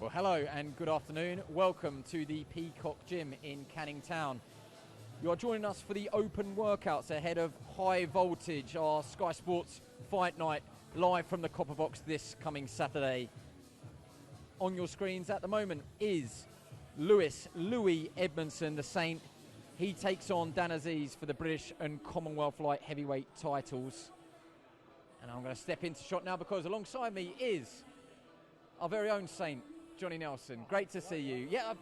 Well, hello and good afternoon. Welcome to the Peacock Gym in Canning Town. You are joining us for the open workouts ahead of High Voltage, our Sky Sports Fight Night, live from the Copper Box this coming Saturday. On your screens at the moment is Louis Edmondson, the Saint. He takes on Dan Azeez for the British and Commonwealth Light Heavyweight titles. And I'm going to step into shot now because alongside me is our very own Saint, Johnny Nelson. Great to see you. Yeah,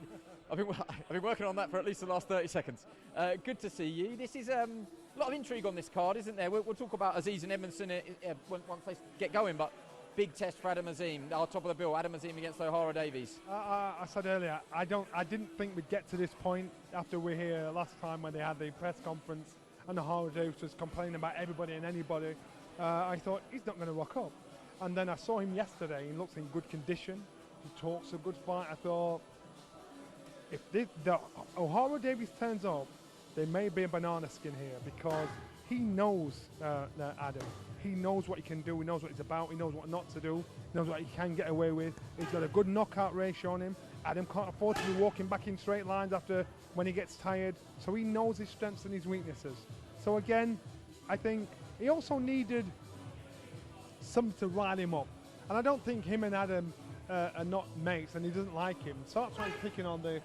I've been working on that for at least the last 30 seconds. Good to see you. This is a lot of intrigue on this card, isn't there? We'll talk about Azeez and Edmonson once they get going, but big test for Adam Azim, our top of the bill. Adam Azim against Ohara Davies. I said earlier, I didn't think we'd get to this point after we were here last time when they had the press conference and Ohara Davies was complaining about everybody and anybody. I thought, he's not going to rock up. And then I saw him yesterday. He looks in good condition. He talks a good fight. I thought, if the Ohara Davies turns up, there may be a banana skin here because he knows Adam. He knows what he can do. He knows what he's about. He knows what not to do. He knows what he can get away with. He's got a good knockout ratio on him. Adam can't afford to be walking back in straight lines after when he gets tired. So he knows his strengths and his weaknesses. So again, I think he also needed something to rile him up. And I don't think him and Adam are not mates, and he doesn't like him. So that's why he's picking on the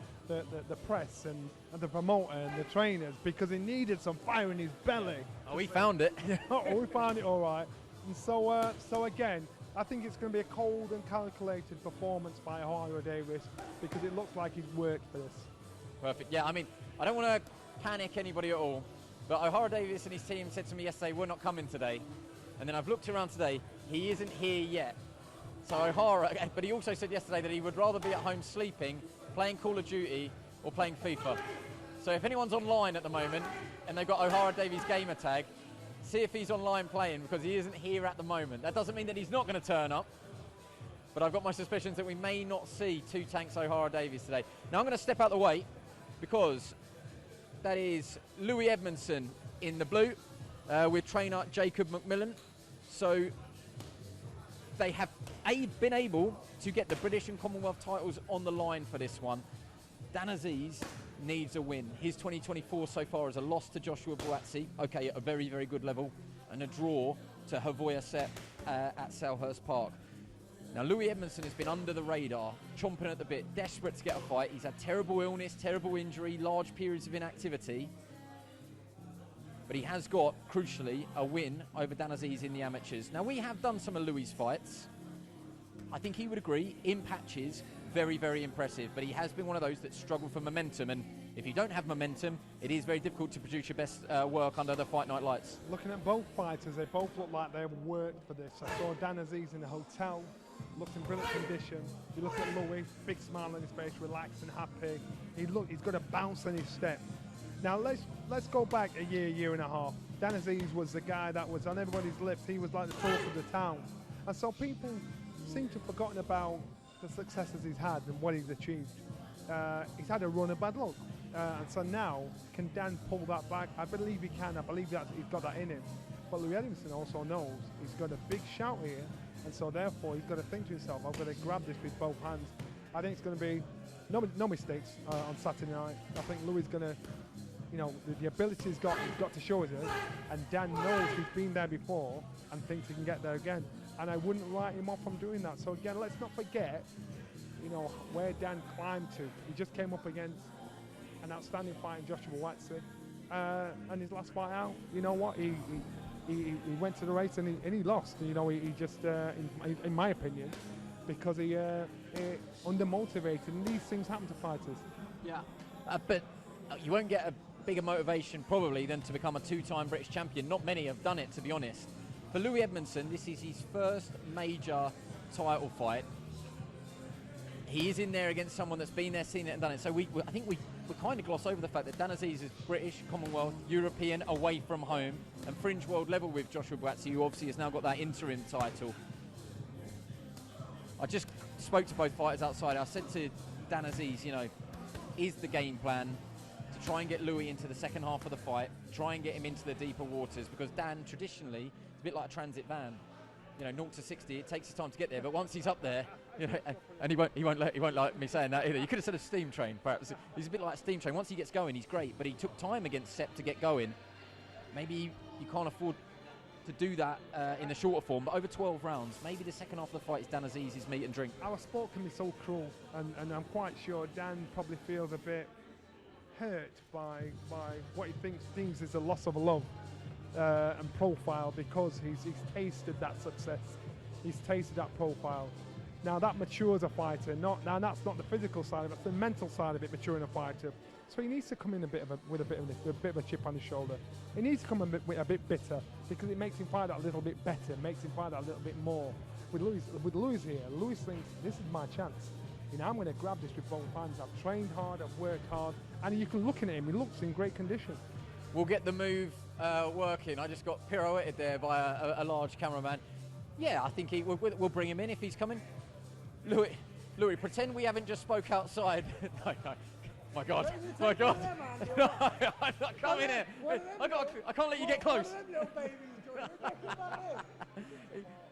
press and the promoter and the trainers, because he needed some fire in his belly. Oh, we found it. Oh, we found it all right. And so again, I think it's going to be a cold and calculated performance by Ohara Davies because it looks like he's worked for this. Perfect. Yeah, I mean, I don't want to panic anybody at all, but Ohara Davies and his team said to me yesterday, we're not coming today. And then I've looked around today, he isn't here yet. So Ohara, but he also said yesterday that he would rather be at home sleeping, playing Call of Duty, or playing FIFA. So if anyone's online at the moment, and they've got Ohara Davies gamer tag, see if he's online playing, because he isn't here at the moment. That doesn't mean that he's not going to turn up, but I've got my suspicions that we may not see two tanks Ohara Davies today. Now I'm going to step out the way, because that is Louis Edmondson in the blue, with trainer Jacob McMillan. So they have been able to get the British and Commonwealth titles on the line for this one. Dan Azeez needs a win. His 2024 so far is a loss to Joshua Buatsi, okay, at a very, very good level, and a draw to Havoya Set at Selhurst Park. Now, Louis Edmondson has been under the radar, chomping at the bit, desperate to get a fight. He's had terrible illness, terrible injury, large periods of inactivity. But he has got, crucially, a win over Dan Azeez in the amateurs. Now, we have done some of Louis' fights. I think he would agree, in patches, very, very impressive. But he has been one of those that struggle for momentum. And if you don't have momentum, it is very difficult to produce your best work under the Fight Night lights. Looking at both fighters, they both look like they've worked for this. I saw Dan Azeez in the hotel, looked in brilliant condition. You look at Louis, big smile on his face, relaxed and happy. He's got a bounce in his step. Now let's go back a year and a half. Dan Azeez was the guy that was on everybody's lips. He was like the talk of the town. And so people seem to have forgotten about the successes he's had and what he's achieved. He's had a run of bad luck. And so now, can Dan pull that back? I believe he can. I believe that he's got that in him. But Louis Edmondson also knows he's got a big shout here. And so therefore, he's got to think to himself, I've got to grab this with both hands. I think it's going to be no mistakes on Saturday night. I think Louis is going to, the ability he's got to show us, and Dan knows he's been there before and thinks he can get there again. And I wouldn't write him off from doing that. So again, let's not forget, where Dan climbed to. He just came up against an outstanding fight in Joshua Buatsi, and his last fight out, you know what? He went to the race and he lost. He just, in my opinion, because he undermotivated, and these things happen to fighters. Yeah, but you won't get a bigger motivation probably than to become a two-time British champion. Not many have done it, to be honest. For Louis Edmondson, this is his first major title fight. He is in there against someone that's been there, seen it and done it. So I think we kind of gloss over the fact that Dan Azeez is British, Commonwealth, European, away from home, and fringe world level with Joshua Buatsi, who obviously has now got that interim title. I just spoke to both fighters outside. I said to Dan Azeez, is the game plan to try and get Louis into the second half of the fight, try and get him into the deeper waters, because Dan traditionally is a bit like a transit van. 0 to 60, it takes his time to get there, but once he's up there, You know, and he won't like me saying that either. You could have said a steam train, perhaps. He's a bit like a steam train. Once he gets going, he's great, but he took time against Sepp to get going. Maybe you can't afford to do that in the shorter form, but over 12 rounds, maybe the second half of the fight is Dan Aziz's meat and drink. Our sport can be so cruel, and I'm quite sure Dan probably feels a bit hurt by what he thinks is a loss of love and profile, because he's tasted that success, he's tasted that profile. Now that matures a fighter. Now that's not the physical side of it; it's the mental side of it maturing a fighter. So he needs to come in with a bit of a chip on his shoulder. He needs to come in a bit bitter, because it makes him fight that a little bit better, makes him fight that a little bit more. With Louis here, Louis thinks this is my chance. You know, I'm going to grab this with both hands. I've trained hard, I've worked hard, and you can look at him. He looks in great condition. We'll get the move working. I just got pirouetted there by a large cameraman. Yeah, I think we'll bring him in if he's coming. Louis, pretend we haven't just spoke outside. No. My God! No, I'm not coming here. I can't let you get close.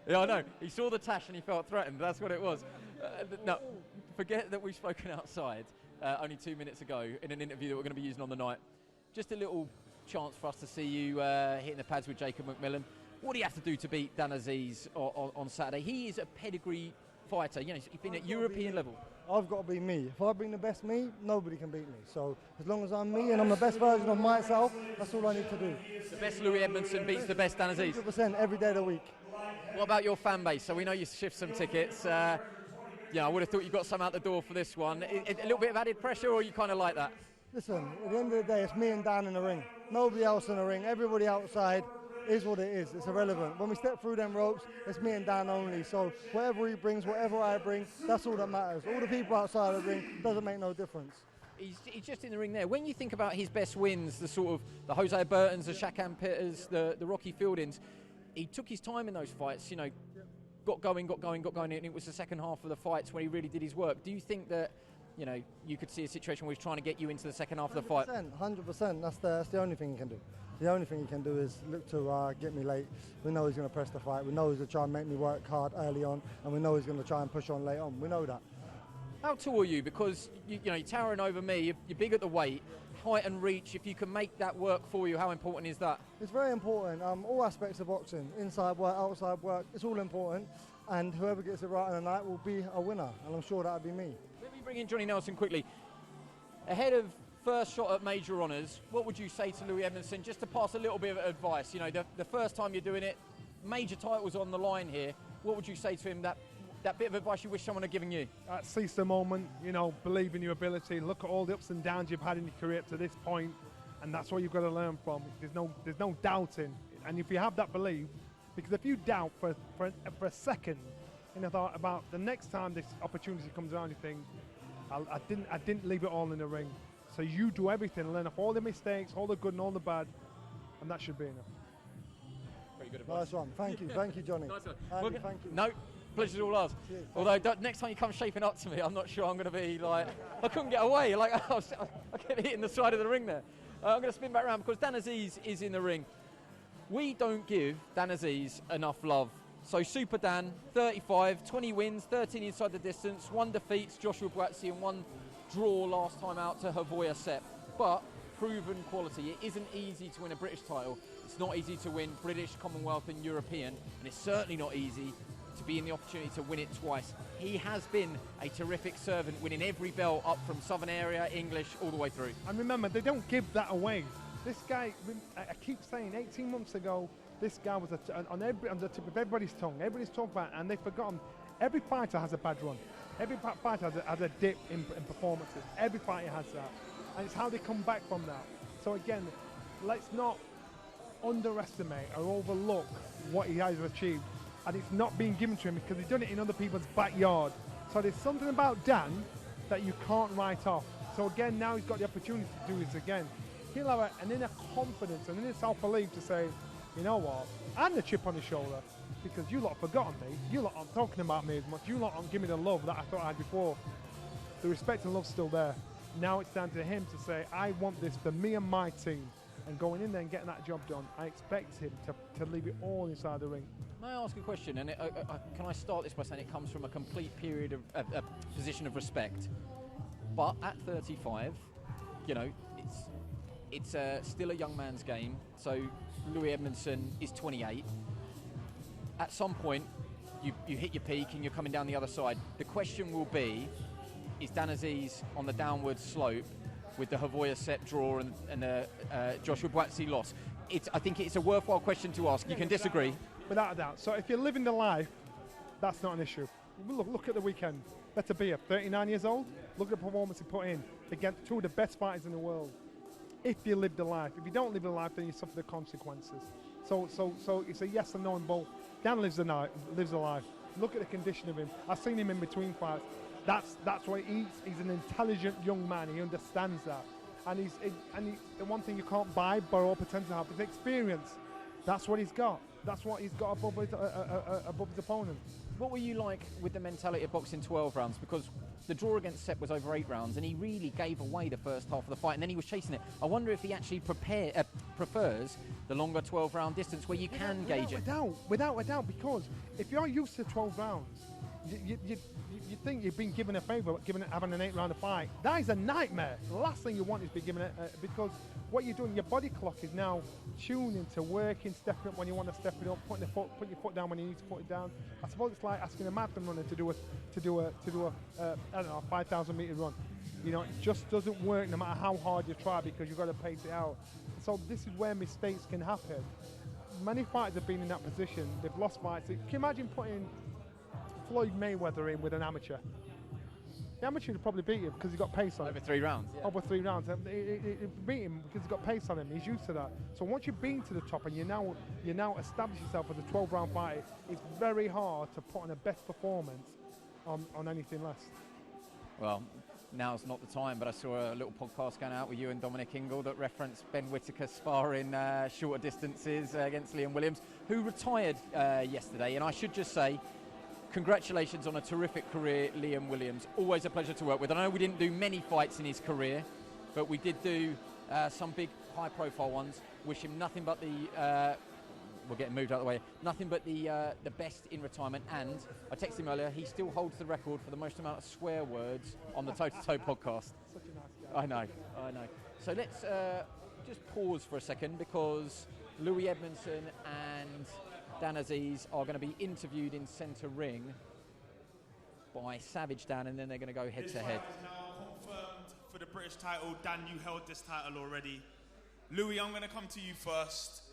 Yeah, I know. He saw the tash and he felt threatened. That's what it was. No, forget that we've spoken outside only 2 minutes ago in an interview that we're going to be using on the night. Just a little chance for us to see you hitting the pads with Jacob McMillan. What do you have to do to beat Dan Aziz on Saturday? He is a pedigree fighter. You know, he's been at European level. I've got to be me. If I bring the best me, nobody can beat me. So as long as I'm me and I'm the best version of myself, that's all I need to do. The best Louis Edmondson beats the best Dan Aziz. 100% every day of the week. What about your fan base? So we know you shift some tickets. Yeah, I would have thought you got some out the door for this one. A little bit of added pressure, or you kind of like that? Listen, at the end of the day, it's me and Dan in the ring. Nobody else in the ring. Everybody outside is what it is. It's irrelevant. When we step through them ropes, it's me and Dan only. So whatever he brings, whatever I bring, that's all that matters. All the people outside of the ring doesn't make no difference. He's just in the ring there. When you think about his best wins, the sort of the Jose Burtons, the Shakan Pitters, the Rocky Fieldings, he took his time in those fights. You know, got going, and it was the second half of the fights when he really did his work. Do you think that, you know, you could see a situation where he's trying to get you into the second half of the fight? 100%. That's the only thing he can do. The only thing he can do is look to get me late. We know he's going to press the fight. We know he's going to try and make me work hard early on, and we know he's going to try and push on late on. We know that. How tall are you? Because you know, you're towering over me. You're big at the weight, height and reach. If you can make that work for you, how important is that? It's very important. All aspects of boxing, inside work, outside work, it's all important. And whoever gets it right in the night will be a winner, and I'm sure that'll be me. Let me bring in Johnny Nelson quickly. Ahead of first shot at major honours, what would you say to Louis Edmondson, just to pass a little bit of advice? You know, the first time you're doing it, major titles on the line here. What would you say to him, that bit of advice you wish someone had given you? Seize the moment, you know, believe in your ability, look at all the ups and downs you've had in your career up to this point, and that's what you've got to learn from. There's no doubting. And if you have that belief, because if you doubt for a second, and I thought about the next time this opportunity comes around, you think, I didn't leave it all in the ring. So you do everything, learn off all the mistakes, all the good and all the bad, and that should be enough. Very good advice. Nice one. Thank you, Johnny. Nice one. Andy, thank you. No, pleasure's all ours. Cheers. Although next time you come shaping up to me, I'm not sure I'm going to be like, I couldn't get away. Like I kept hitting the side of the ring there. I'm going to spin back around because Dan Aziz is in the ring. We don't give Dan Aziz enough love. So Super Dan, 35, 20 wins, 13 inside the distance, 1 defeats Joshua Buatsi and 1 draw last time out to Havoya Sepp. But proven quality. It isn't easy to win a British title. It's not easy to win British, Commonwealth and European. And it's certainly not easy to be in the opportunity to win it twice. He has been a terrific servant, winning every belt up from Southern Area, English, all the way through. And remember, they don't give that away. This guy, I keep saying, 18 months ago, this guy was on the tip of everybody's tongue. Everybody's talking about it, and they've forgotten. Every fighter has a bad run. Every fighter has a dip in performances. Every fighter has that. And it's how they come back from that. So again, let's not underestimate or overlook what he has achieved. And it's not being given to him because he's done it in other people's backyard. So there's something about Dan that you can't write off. So again, now he's got the opportunity to do this again. He'll have an inner confidence and inner self-belief to say, you know what, and the chip on his shoulder, because you lot have forgotten me. You lot aren't talking about me as much. You lot aren't giving me the love that I thought I had before. The respect and love's still there. Now it's down to him to say, I want this for me and my team. And going in there and getting that job done, I expect him to leave it all inside the ring. May I ask a question? And can I start this by saying it comes from a complete period of a position of respect. But at 35, you know, it's still a young man's game. So Louis Edmondson is 28. At some point, you hit your peak and you're coming down the other side. The question will be, is Dan Azeez on the downward slope with the Havoya set draw and the Joshua Buatsi loss? I think it's a worthwhile question to ask. You can disagree. Without a doubt. So if you're living the life, that's not an issue. Look at the weekend. Better be 39 years old. Look at the performance he put in against two of the best fighters in the world. If you live the life. If you don't live the life, then you suffer the consequences. So it's a yes and no in both. Dan lives the life. Look at the condition of him. I've seen him in between fights. That's what he eats. He's an intelligent young man. He understands that. And the one thing you can't buy, borrow, or pretend to have is experience. That's what he's got. That's what he's got above his opponent. What were you like with the mentality of boxing 12 rounds? Because the draw against Sepp was over 8 rounds, and he really gave away the first half of the fight, and then he was chasing it. I wonder if he actually prefers the longer 12-round distance where you can gauge it. Without a doubt, because if you're used to 12 rounds, you think you've been given a favour, having an 8-rounder fight. That is a nightmare. The last thing you want is to be given because what you're doing, your body clock is now tuned into working, stepping up when you want to step it up, putting your foot down when you need to put it down. I suppose it's like asking a marathon runner to do a I don't know, a 5,000 metre run. You know, it just doesn't work no matter how hard you try because you've got to pace it out. So this is where mistakes can happen. Many fighters have been in that position. They've lost fights. Can you imagine putting Floyd Mayweather in with an amateur? The amateur would probably beat him because he's got pace on him. Over 3 rounds. Yeah. Over 3 rounds. It beat him because he's got pace on him. He's used to that. So once you've been to the top and you now establish yourself as a 12-round fighter, it's very hard to put on a best performance on anything less. Well, now's not the time, but I saw a little podcast going out with you and Dominic Ingle that referenced Ben Whittaker sparring shorter distances against Liam Williams, who retired yesterday. And I should just say, congratulations on a terrific career, Liam Williams. Always a pleasure to work with. I know we didn't do many fights in his career, but we did do some big high-profile ones. Wish him nothing but the... we're getting moved out of the way. Nothing but the best in retirement. And I texted him earlier, he still holds the record for the most amount of swear words on the Toe to Toe podcast. Such a nice guy. I know. So let's just pause for a second because Louis Edmondson and Dan Azeez are going to be interviewed in centre ring by Savage Dan, and then they're going to go head to head. This fight is now confirmed for the British title. Dan, you held this title already. Louis, I'm going to come to you first.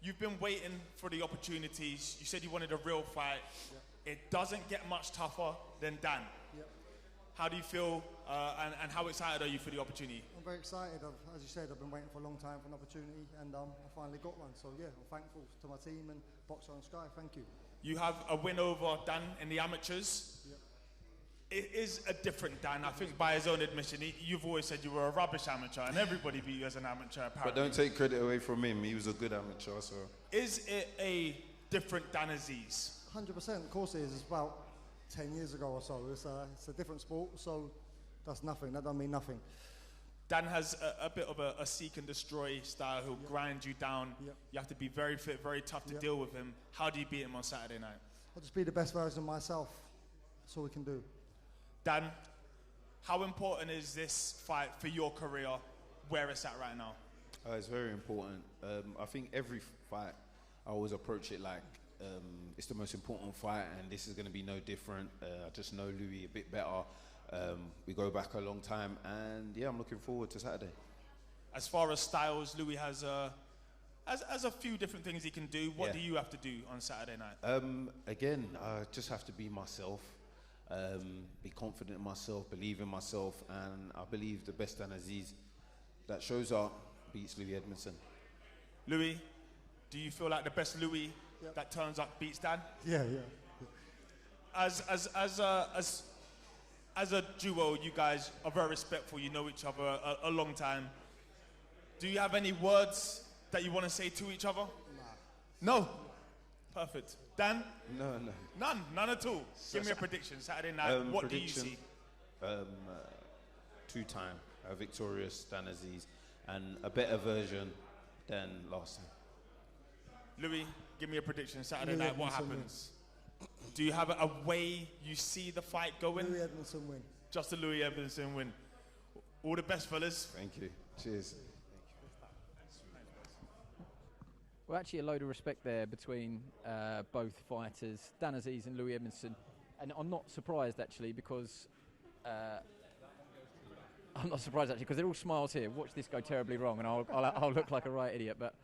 You've been waiting for the opportunities. You said you wanted a real fight. Yep. It doesn't get much tougher than Dan. Yep. How do you feel and how excited are you for the opportunity? I'm very excited. As you said, I've been waiting for a long time for an opportunity, and I finally got one. So yeah, I'm thankful to my team and Boxer on Sky. Thank you. You have a win over Dan in the amateurs. Yep. It is a different Dan. I think by his own admission, you've always said you were a rubbish amateur, and everybody beat you as an amateur, apparently. But don't take credit away from him. He was a good amateur, so... Is it a different Dan Azeez? 100%. Of course it is. It's about 10 years ago or so. It's a different sport, so that's nothing. That doesn't mean nothing. Dan has a bit of a seek and destroy style. He'll grind you down. Yep. You have to be very fit, very tough to deal with him. How do you beat him on Saturday night? I'll just be the best version of myself. That's all we can do. Dan, how important is this fight for your career, where it's at right now? It's very important. I think every fight, I always approach it like it's the most important fight, and this is going to be no different. I just know Louis a bit better. We go back a long time, and yeah, I'm looking forward to Saturday. As far as styles, Louis has a few different things he can do. What do you have to do on Saturday night? Again, I just have to be myself. Be confident in myself, believe in myself, and I believe the best Dan Azeez that shows up beats Louis Edmondson. Louis, do you feel like the best Louis that turns up beats Dan? Yeah. As a duo, you guys are very respectful. You know each other a long time. Do you have any words that you want to say to each other? Nah. No. Perfect. Dan? No. None at all. Give me a prediction. Saturday night, what prediction, do you see? Two-time victorious Dan Azeez, and a better version than last time. Louis, give me a prediction. Saturday Louis night, what Edmondson happens? Do you have a way you see the fight going? Louis Edmondson win. Just a Louis Edmondson win. All the best, fellas. Thank you. Cheers. Well, actually, a load of respect there between both fighters, Dan Azeez and Louis Edmondson. And I'm not surprised, actually, because they're all smiles here. Watch this go terribly wrong, and I'll look like a right idiot. But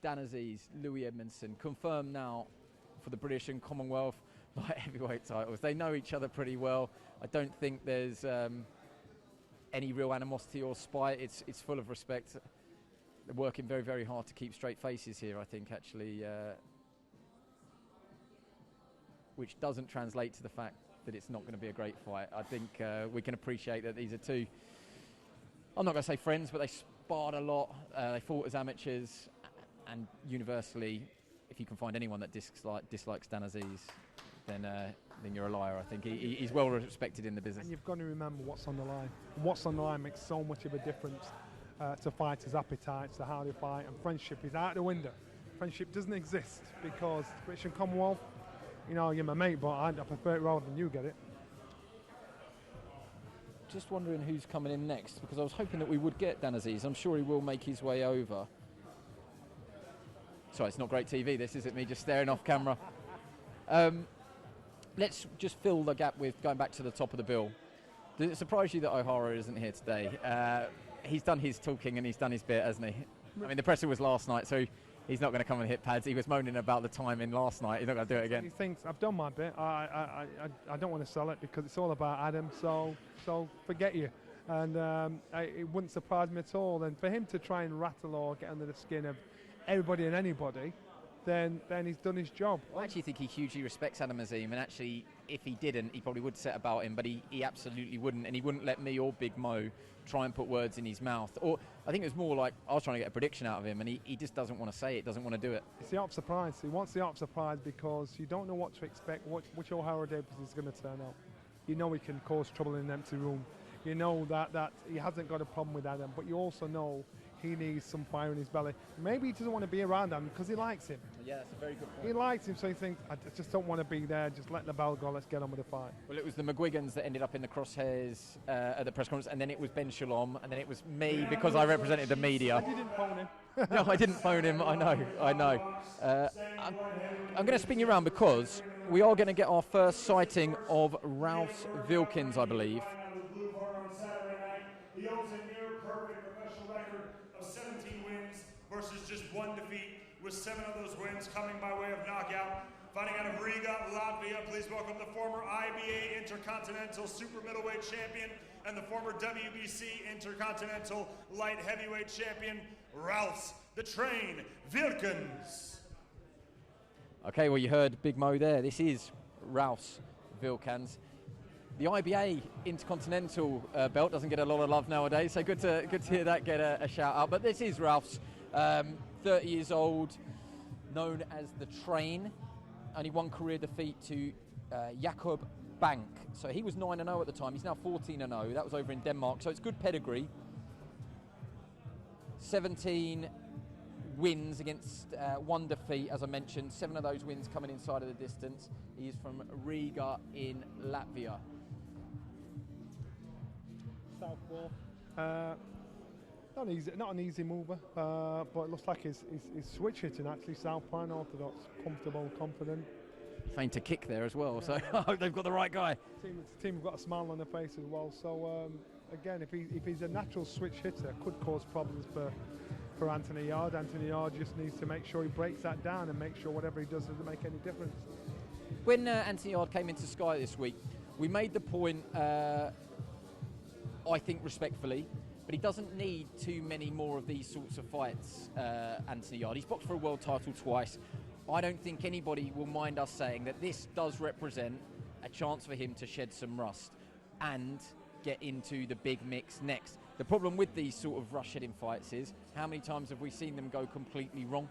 Dan Azeez, Louis Edmondson, confirmed now for the British and Commonwealth light heavyweight titles. They know each other pretty well. I don't think there's any real animosity or spite. It's full of respect. They're working very, very hard to keep straight faces here, I think, actually, which doesn't translate to the fact that it's not going to be a great fight. I think we can appreciate that these are two, I'm not going to say friends, but they sparred a lot. They fought as amateurs, and universally, if you can find anyone that dislikes Dan Azeez, then you're a liar. I think he's well respected in the business. And you've got to remember what's on the line. And what's on the line makes so much of a difference to fighters' appetites, to how they fight, and friendship is out the window. Friendship doesn't exist because British and Commonwealth, you know, you're my mate, but I prefer it rather than you get it. Just wondering who's coming in next, because I was hoping that we would get Dan Azeez. I'm sure he will make his way over. Sorry, it's not great TV, this, is it? Me just staring off camera. Let's just fill the gap with going back to the top of the bill. Does it surprise you that Ohara isn't here today? He's done his talking and he's done his bit, hasn't he? I mean, the presser was last night, so he's not going to come and hit pads. He was moaning about the timing last night. He's not going to do it again. He thinks, I've done my bit. I don't want to sell it because it's all about Adam, so forget you. And it wouldn't surprise me at all. And for him to try and rattle or get under the skin of everybody and anybody, then he's done his job. I actually think he hugely respects Adam Azim, and actually, if he didn't, he probably would set about him, but he absolutely wouldn't, and he wouldn't let me or Big Mo try and put words in his mouth. Or I think it was more like I was trying to get a prediction out of him, and he just doesn't want to say it, doesn't want to do it. It's the op surprise. He wants the op surprise because you don't know what to expect, which Ohara Davies is going to turn up. You know he can cause trouble in an empty room. You know that he hasn't got a problem with Adam, but you also know he needs some fire in his belly. Maybe he doesn't want to be around him because he likes him. Yeah, that's a very good point. He likes him, so he thinks, I just don't want to be there. Just let the bell go. Let's get on with the fight. Well, it was the McGuigans that ended up in the crosshairs at the press conference, and then it was Ben Shalom, and then it was me because I represented the media. You didn't phone him. No, I didn't phone him. I know. I'm going to spin you around because we are going to get our first sighting of Ralph Vilcans, I believe. He owns a near perfect professional record of 17 wins versus just 1 defeat, with 7 of those wins coming by way of knockout. Fighting out of Riga, Latvia, please welcome the former IBA Intercontinental Super Middleweight Champion and the former WBC Intercontinental Light Heavyweight Champion, Ralph the Train Vilcans. Okay, well, you heard Big Mo there. This is Ralph Vilcans. The IBA Intercontinental belt doesn't get a lot of love nowadays, so good to hear that get a shout out. But this is Ralph's, 30 years old, known as the Train. Only one career defeat to Jakob Bank. So he was 9-0 at the time. He's now 14-0. That was over in Denmark. So it's good pedigree. 17 wins against 1 defeat, as I mentioned. 7 of those wins coming inside of the distance. He is from Riga in Latvia. Southpaw. Not an easy mover, but it looks like he's switch hitting actually. Southpaw and orthodox, comfortable, confident. Trying to kick there as well, so I hope they've got the right guy. Team have got a smile on their face as well. So again, if he's a natural switch hitter, could cause problems for Anthony Yarde. Anthony Yarde just needs to make sure he breaks that down and make sure whatever he does doesn't make any difference. When Anthony Yarde came into Sky this week, we made the point, I think respectfully, but he doesn't need too many more of these sorts of fights, Anthony Yarde. He's boxed for a world title twice. I don't think anybody will mind us saying that this does represent a chance for him to shed some rust and get into the big mix next. The problem with these sort of rush-hitting fights is, how many times have we seen them go completely wrong?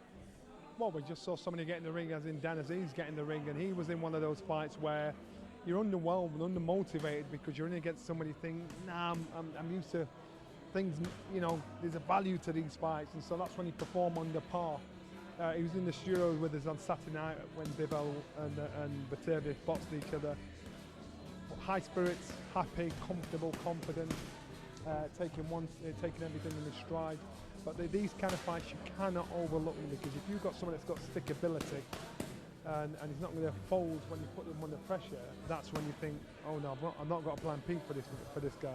Well, we just saw somebody get in the ring, as in Dan Azeez get in the ring, and he was in one of those fights where you're underwhelmed and undermotivated because you're in against somebody thinking, nah, I'm used to things, you know, there's a value to these fights, and so that's when you perform under par. He was in the studio with us on Saturday night when Bivol and Batavia boxed each other. High spirits, happy, comfortable, confident, taking everything in his stride. But these kind of fights you cannot overlook them, because if you've got someone that's got stickability and he's not going to fold when you put them under pressure, that's when you think, oh no, I've not got a plan P for this guy.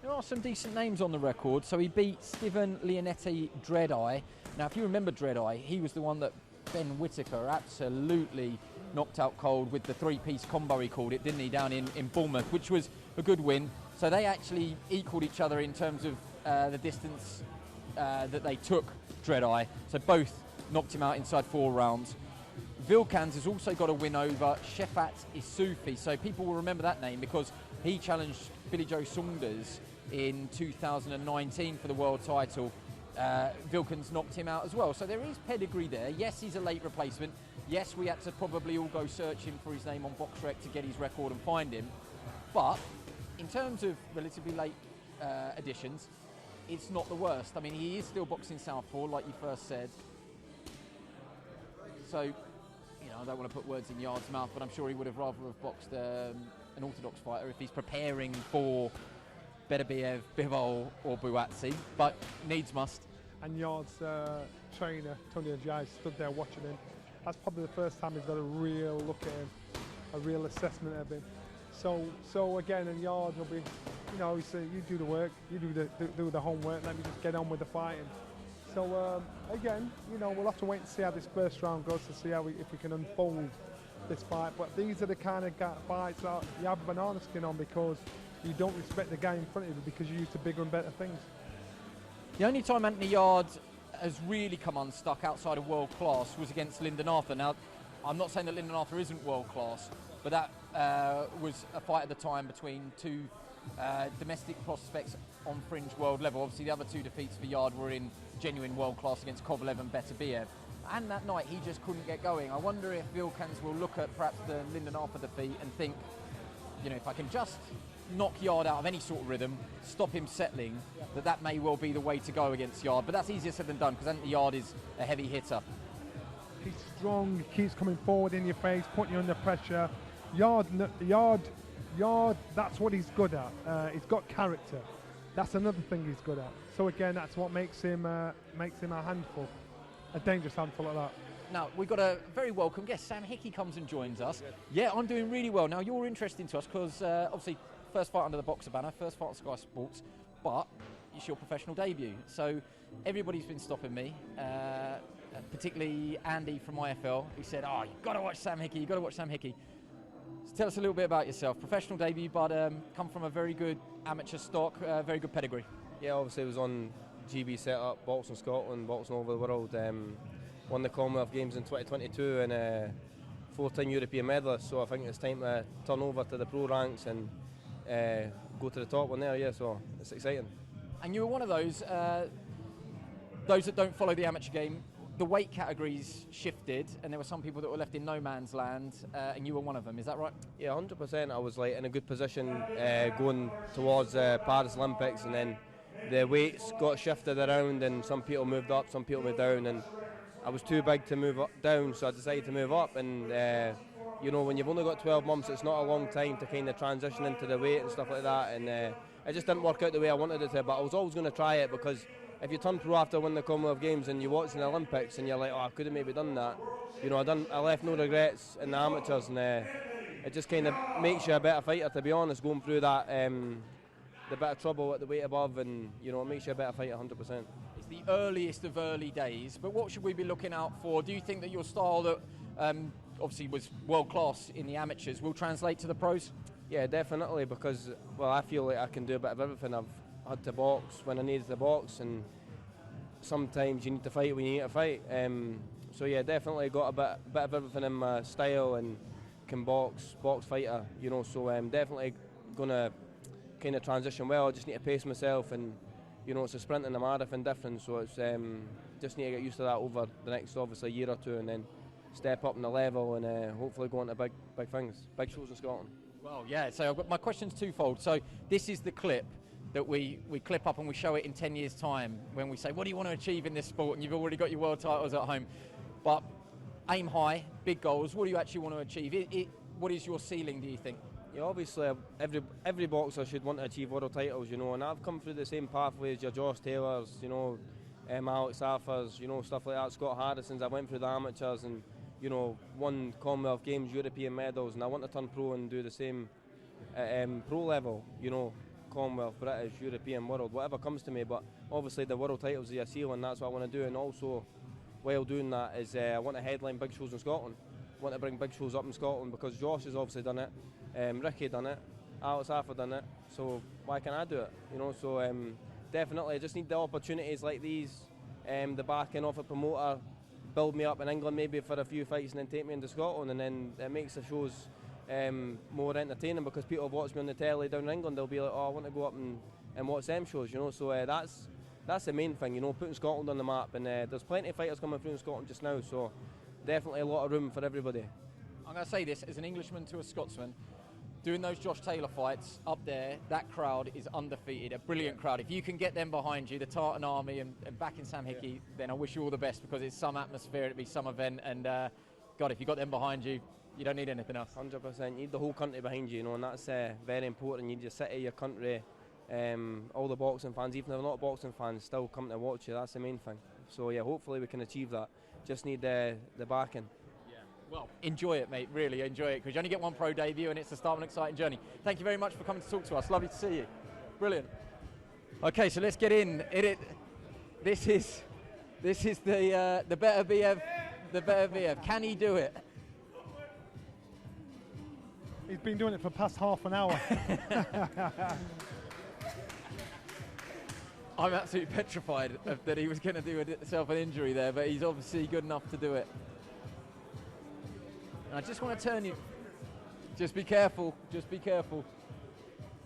There are some decent names on the record. So he beat Steven Leonetti Dreadeye. Now, if you remember Dreadeye, he was the one that Ben Whittaker absolutely knocked out cold with the three-piece combo, he called it, didn't he, down in Bournemouth, which was a good win. So they actually equalled each other in terms of the distance that they took Dreadeye. So both knocked him out inside 4 rounds. Vilcans has also got a win over Shefat Isufi. So people will remember that name because he challenged Billy Joe Saunders in 2019 for the world title. Vilcans knocked him out as well. So there is pedigree there. Yes, he's a late replacement. Yes, we had to probably all go searching for his name on BoxRec to get his record and find him. But in terms of relatively late additions, it's not the worst. I mean, he is still boxing southpaw, like you first said. So, you know, I don't want to put words in Yarde's mouth, but I'm sure he would have rather have boxed an orthodox fighter if he's preparing for Beterbiev, Bivol or Buatsi, but needs must. And Yarde's trainer, Tony Ajayi, stood there watching him. That's probably the first time he's got a real look at him, a real assessment of him. So again, and Yarde will be, you know, he said, you do the work, you do the homework, let me just get on with the fighting. So again, you know, we'll have to wait and see how this first round goes to see how if we can unfold this fight. But these are the kind of fights that you have a banana skin on, because you don't respect the guy in front of you because you're used to bigger and better things. The only time Anthony Yarde has really come unstuck outside of world class was against Lyndon Arthur. Now, I'm not saying that Lyndon Arthur isn't world class, but that was a fight at the time between two domestic prospects on fringe world level. Obviously, the other two defeats for Yarde were in genuine world class against Kovalev and Beterbiev. And that night, he just couldn't get going. I wonder if Vilcans will look at perhaps the Lyndon Arthur defeat and think, you know, if I can just knock Yarde out of any sort of rhythm, stop him settling, that may well be the way to go against Yarde. But that's easier said than done, because Anthony Yarde is a heavy hitter. He's strong, he keeps coming forward in your face, putting you under pressure. Yarde, that's what he's good at. He's got character. That's another thing he's good at. So again, that's what makes him a handful, a dangerous handful like that. Now, we've got a very welcome guest. Sam Hickey comes and joins us. Yeah, I'm doing really well. Now, you're interesting to us because, obviously, first fight under the Boxer banner, first fight on Sky Sports, but it's your professional debut. So everybody's been stopping me, particularly Andy from IFL, who said, oh, you've got to watch Sam Hickey, you've got to watch Sam Hickey. So tell us a little bit about yourself. Professional debut, but come from a very good amateur stock, very good pedigree. Yeah, obviously it was on GB setup, boxing Scotland, boxing all over the world. Won the Commonwealth Games in 2022 and 4-time European medalist, so I think it's time to turn over to the pro ranks and go to the top one there, yeah, so it's exciting. And you were one of those that don't follow the amateur game. The weight categories shifted and there were some people that were left in no man's land, and you were one of them, is that right? Yeah, 100%. I was like in a good position going towards Paris Olympics, and then the weights got shifted around and some people moved up, some people moved down, and I was too big to move down, so I decided to move up. And you know, when you've only got 12 months, it's not a long time to kind of transition into the weight and stuff like that. And it just didn't work out the way I wanted it to. But I was always going to try it, because if you turn pro after winning the Commonwealth Games and you watch the Olympics and you're like, oh, I could have maybe done that. You know, I left no regrets in the amateurs, and it just kind of makes you a better fighter, to be honest, going through that the bit of trouble at the weight above, and you know, it makes you a better fighter 100%. It's the earliest of early days, but what should we be looking out for? Do you think that your style that obviously was world class in the amateurs will translate to the pros? Yeah, definitely, because, well, I feel like I can do a bit of everything. I've had to box when I needed to box, and sometimes you need to fight when you need to fight. So yeah, definitely got a bit of everything in my style, and can box fighter, you know, so I'm definitely going to kind of transition well. I just need to pace myself, and you know, it's a sprint and a marathon difference, so it's just need to get used to that over the next, obviously, year or two, and then step up in the level and hopefully go into big things, big shows in Scotland. Well, yeah, so I've got, my question's twofold. So this is the clip that we clip up and we show it in 10 years' time when we say, what do you want to achieve in this sport? And you've already got your world titles at home. but aim high, big goals. What do you actually want to achieve? What is your ceiling, do you think? Yeah, obviously every boxer should want to achieve world titles, you know, and I've come through the same pathway as your Josh Taylors, you know, Alex Arthurs, you know, stuff like that, Scott Harrison's. I went through the amateurs and, you know, won Commonwealth Games, European medals, and I want to turn pro and do the same at pro level, you know, Commonwealth, British, European, world, whatever comes to me. But obviously the world titles are a ceiling, that's what I want to do. And also, while doing that, is I want to headline big shows in Scotland. I want to bring big shows up in Scotland because Josh has obviously done it, Ricky done it, Alex Arthur done it, so why can't I do it? You know, so definitely I just need the opportunities like these, the backing off a promoter, build me up in England maybe for a few fights and then take me into Scotland, and then it makes the shows more entertaining because people have watched me on the telly down in England. They'll be like, oh, I want to go up and watch them shows, you know. So that's the main thing, you know, putting Scotland on the map. And there's plenty of fighters coming through in Scotland just now, so definitely a lot of room for everybody. I'm going to say this as an Englishman to a Scotsman. Doing those Josh Taylor fights up there, that crowd is undefeated, a brilliant crowd. If you can get them behind you, the Tartan Army and backing Sam Hickey, then I wish you all the best because it's some atmosphere, it'll be some event, and God, if you got them behind you, you don't need anything else. 100%. You need the whole country behind you, you know, and that's very important. You need your city, your country, all the boxing fans, even if they're not boxing fans, still come to watch you. That's the main thing. So yeah, hopefully we can achieve that. Just need the backing. Well, enjoy it, mate. Really enjoy it because you only get one pro debut and it's the start of an exciting journey. Thank you very much for coming to talk to us. Lovely to see you. Brilliant. Okay, so let's get in. This is the better Biev. The better Biev. Can he do it? He's been doing it for the past half an hour. I'm absolutely petrified that he was going to do himself an injury there, but he's obviously good enough to do it. And I just want to turn you, just be careful.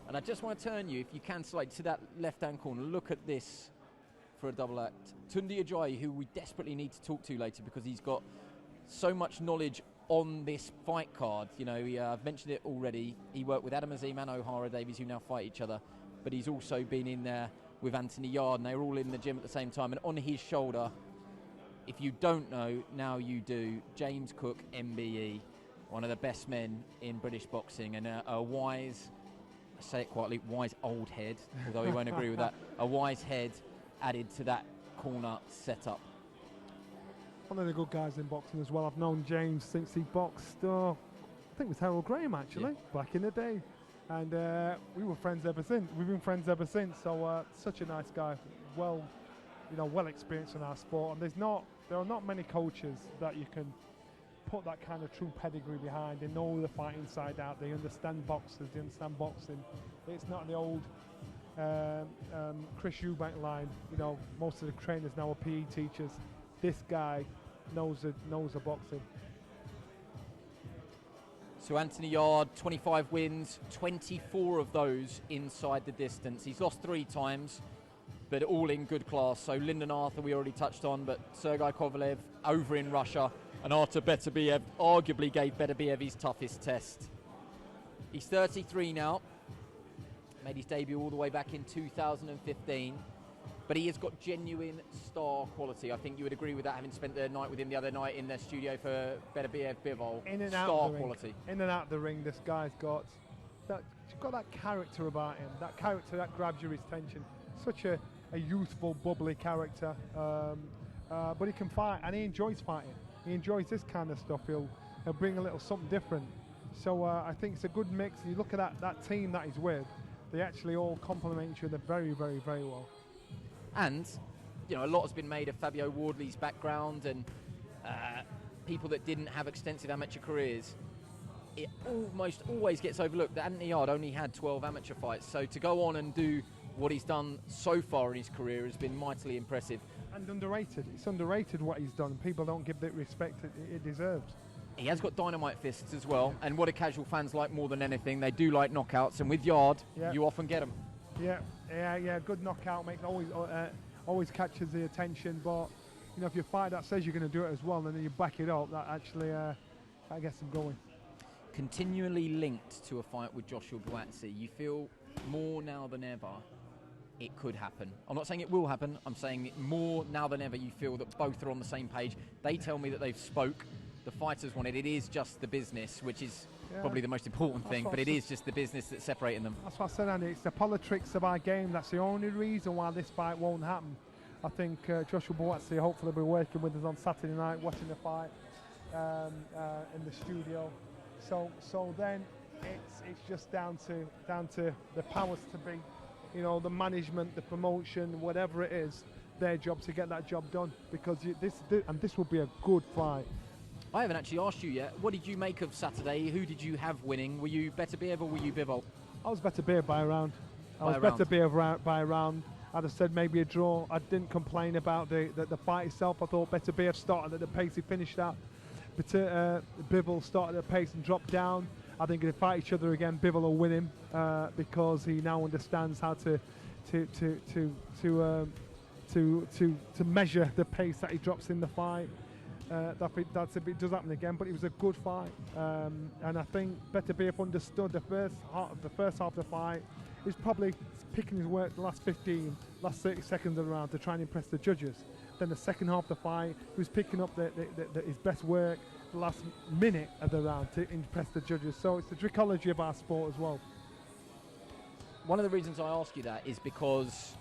And I just want to turn you, if you can, slide to that left-hand corner. Look at this for a double act. Tunde Ajayi, who we desperately need to talk to later because he's got so much knowledge on this fight card. You know, I've mentioned it already. He worked with Adam Azim and Ohara Davies, who now fight each other. But he's also been in there with Anthony Yarde, and they were all in the gym at the same time. And on his shoulder, if you don't know, now you do, James Cook, MBE, one of the best men in British boxing, and a wise, I say it quietly, wise old head, although he won't agree with that, a wise head added to that corner setup. One of the good guys in boxing as well. I've known James since he boxed, I think it was Harold Graham actually, back in the day. And we were friends ever since. We've been friends ever since. So such a nice guy, well experienced in our sport. And there are not many coaches that you can put that kind of true pedigree behind. They know the fight inside out. They understand boxers. They understand boxing. It's not the old Chris Eubank line. You know, most of the trainers now are PE teachers. This guy knows the boxing. So Anthony Yarde, 25 wins, 24 of those inside the distance. He's lost 3 times, but all in good class. So Lyndon Arthur we already touched on, but Sergei Kovalev over in Russia, and Artur Beterbiev arguably gave Beterbiev his toughest test. He's 33 now, made his debut all the way back in 2015, but he has got genuine star quality. I think you would agree with that, having spent the night with him the other night in the studio for Beterbiev Bivol. In and star out the quality. In and out of the ring, this guy's got that character about him, that character that grabs your attention. Such a youthful, bubbly character, but he can fight, and he enjoys fighting. He enjoys this kind of stuff. He'll bring a little something different. So I think it's a good mix. You look at that team that he's with, they actually all complement each other very, very, very well. And, you know, a lot has been made of Fabio Wardley's background and people that didn't have extensive amateur careers. It almost always gets overlooked that Anthony Yarde only had 12 amateur fights. So to go on and do what he's done so far in his career has been mightily impressive. And underrated. It's underrated what he's done. People don't give the respect it deserves. He has got dynamite fists as well. And what do casual fans like more than anything? They do like knockouts. And with Yarde, you often get them. Yeah. Good knockout makes always catches the attention. But you know, if you fight that says you're going to do it as well, and then you back it up, that actually that gets them going. Continually linked to a fight with Joshua Buatsi, you feel more now than ever it could happen. I'm not saying it will happen. I'm saying more now than ever you feel that both are on the same page. They tell me that they've spoke. The fighters want it. It is just the business, which is probably the most important thing, but it is just the business that's separating them. That's what I said, Andy. It's the politics of our game. That's the only reason why this fight won't happen. I think Joshua Buatsi hopefully will be working with us on Saturday night, watching the fight in the studio. So then it's just down to the powers to be, you know, the management, the promotion, whatever it is, their job to get that job done. Because this will be a good fight. I haven't actually asked you yet. What did you make of Saturday? Who did you have winning? Were you Beterbiev or were you Bivol? I was Beterbiev by a round. By a round. I'd have said maybe a draw. I didn't complain about the fight itself. I thought Beterbiev started at the pace he finished at. But Bivol started at the pace and dropped down. I think if they fight each other again, Bivol will win him because he now understands how to measure the pace that he drops in the fight. That's if it does happen again, but it was a good fight, and I think Beterbiev understood the first half of the fight. He's probably picking his work the last 30 seconds of the round to try and impress the judges. Then the second half of the fight, he was picking up his best work the last minute of the round to impress the judges. So it's the trichology of our sport as well. One of the reasons I ask you that is because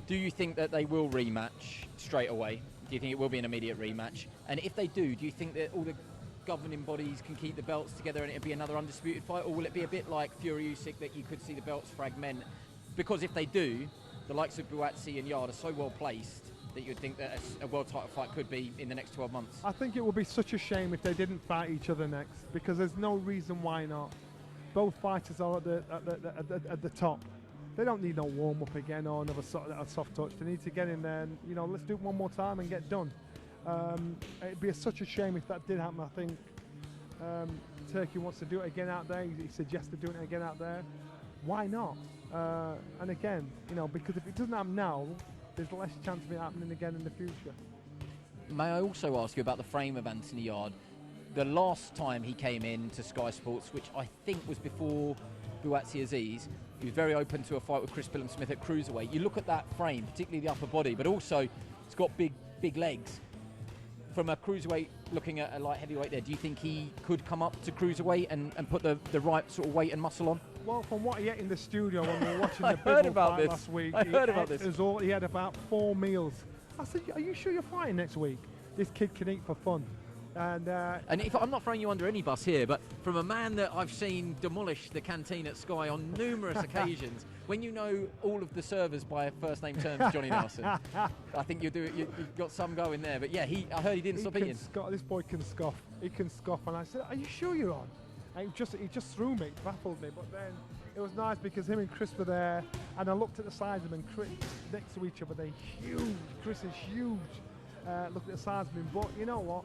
do you think that they will rematch straight away? Do you think it will be an immediate rematch? And if they do you think that all the governing bodies can keep the belts together and it'll be another undisputed fight, or will it be a bit like Fury Usyk that you could see the belts fragment? Because if they do, the likes of Buatsi and Yarde are so well placed that you'd think that a world title fight could be in the next 12 months. I think it would be such a shame if they didn't fight each other next, because there's no reason why not. Both fighters are at the top. They don't need no warm-up again or another soft touch. They need to get in there and, you know, let's do it one more time and get done. It'd be such a shame if that did happen. I think Turkey wants to do it again out there. He suggested doing it again out there. Why not? And again, you know, because if it doesn't happen now, there's less chance of it happening again in the future. May I also ask you about the frame of Anthony Yarde? The last time he came in to Sky Sports, which I think was before Buatsi Azeez, he was very open to a fight with Chris Billum-Smith at cruiserweight. You look at that frame, particularly the upper body, but also it's got big legs. From a cruiserweight, looking at a light heavyweight there, do you think he could come up to cruiserweight and put the right sort of weight and muscle on? Well, from what he ate in the studio when we were watching I the heard Bivol about fight this. last week, He he had about 4 meals. I said, are you sure you're fighting next week? This kid can eat for fun. And if I'm not throwing you under any bus here, but from a man that I've seen demolish the canteen at Sky on numerous occasions, when you know all of the servers by first name terms, Johnny Nelson, I think you've got some going there. But yeah, I heard he didn't stop eating. This boy can scoff. He can scoff, and I said, "Are you sure you're on?" And he just threw me, baffled me. But then it was nice because him and Chris were there, and I looked at the size of them, and Chris next to each other. They're huge. Chris is huge. Look at the size of him, but you know what?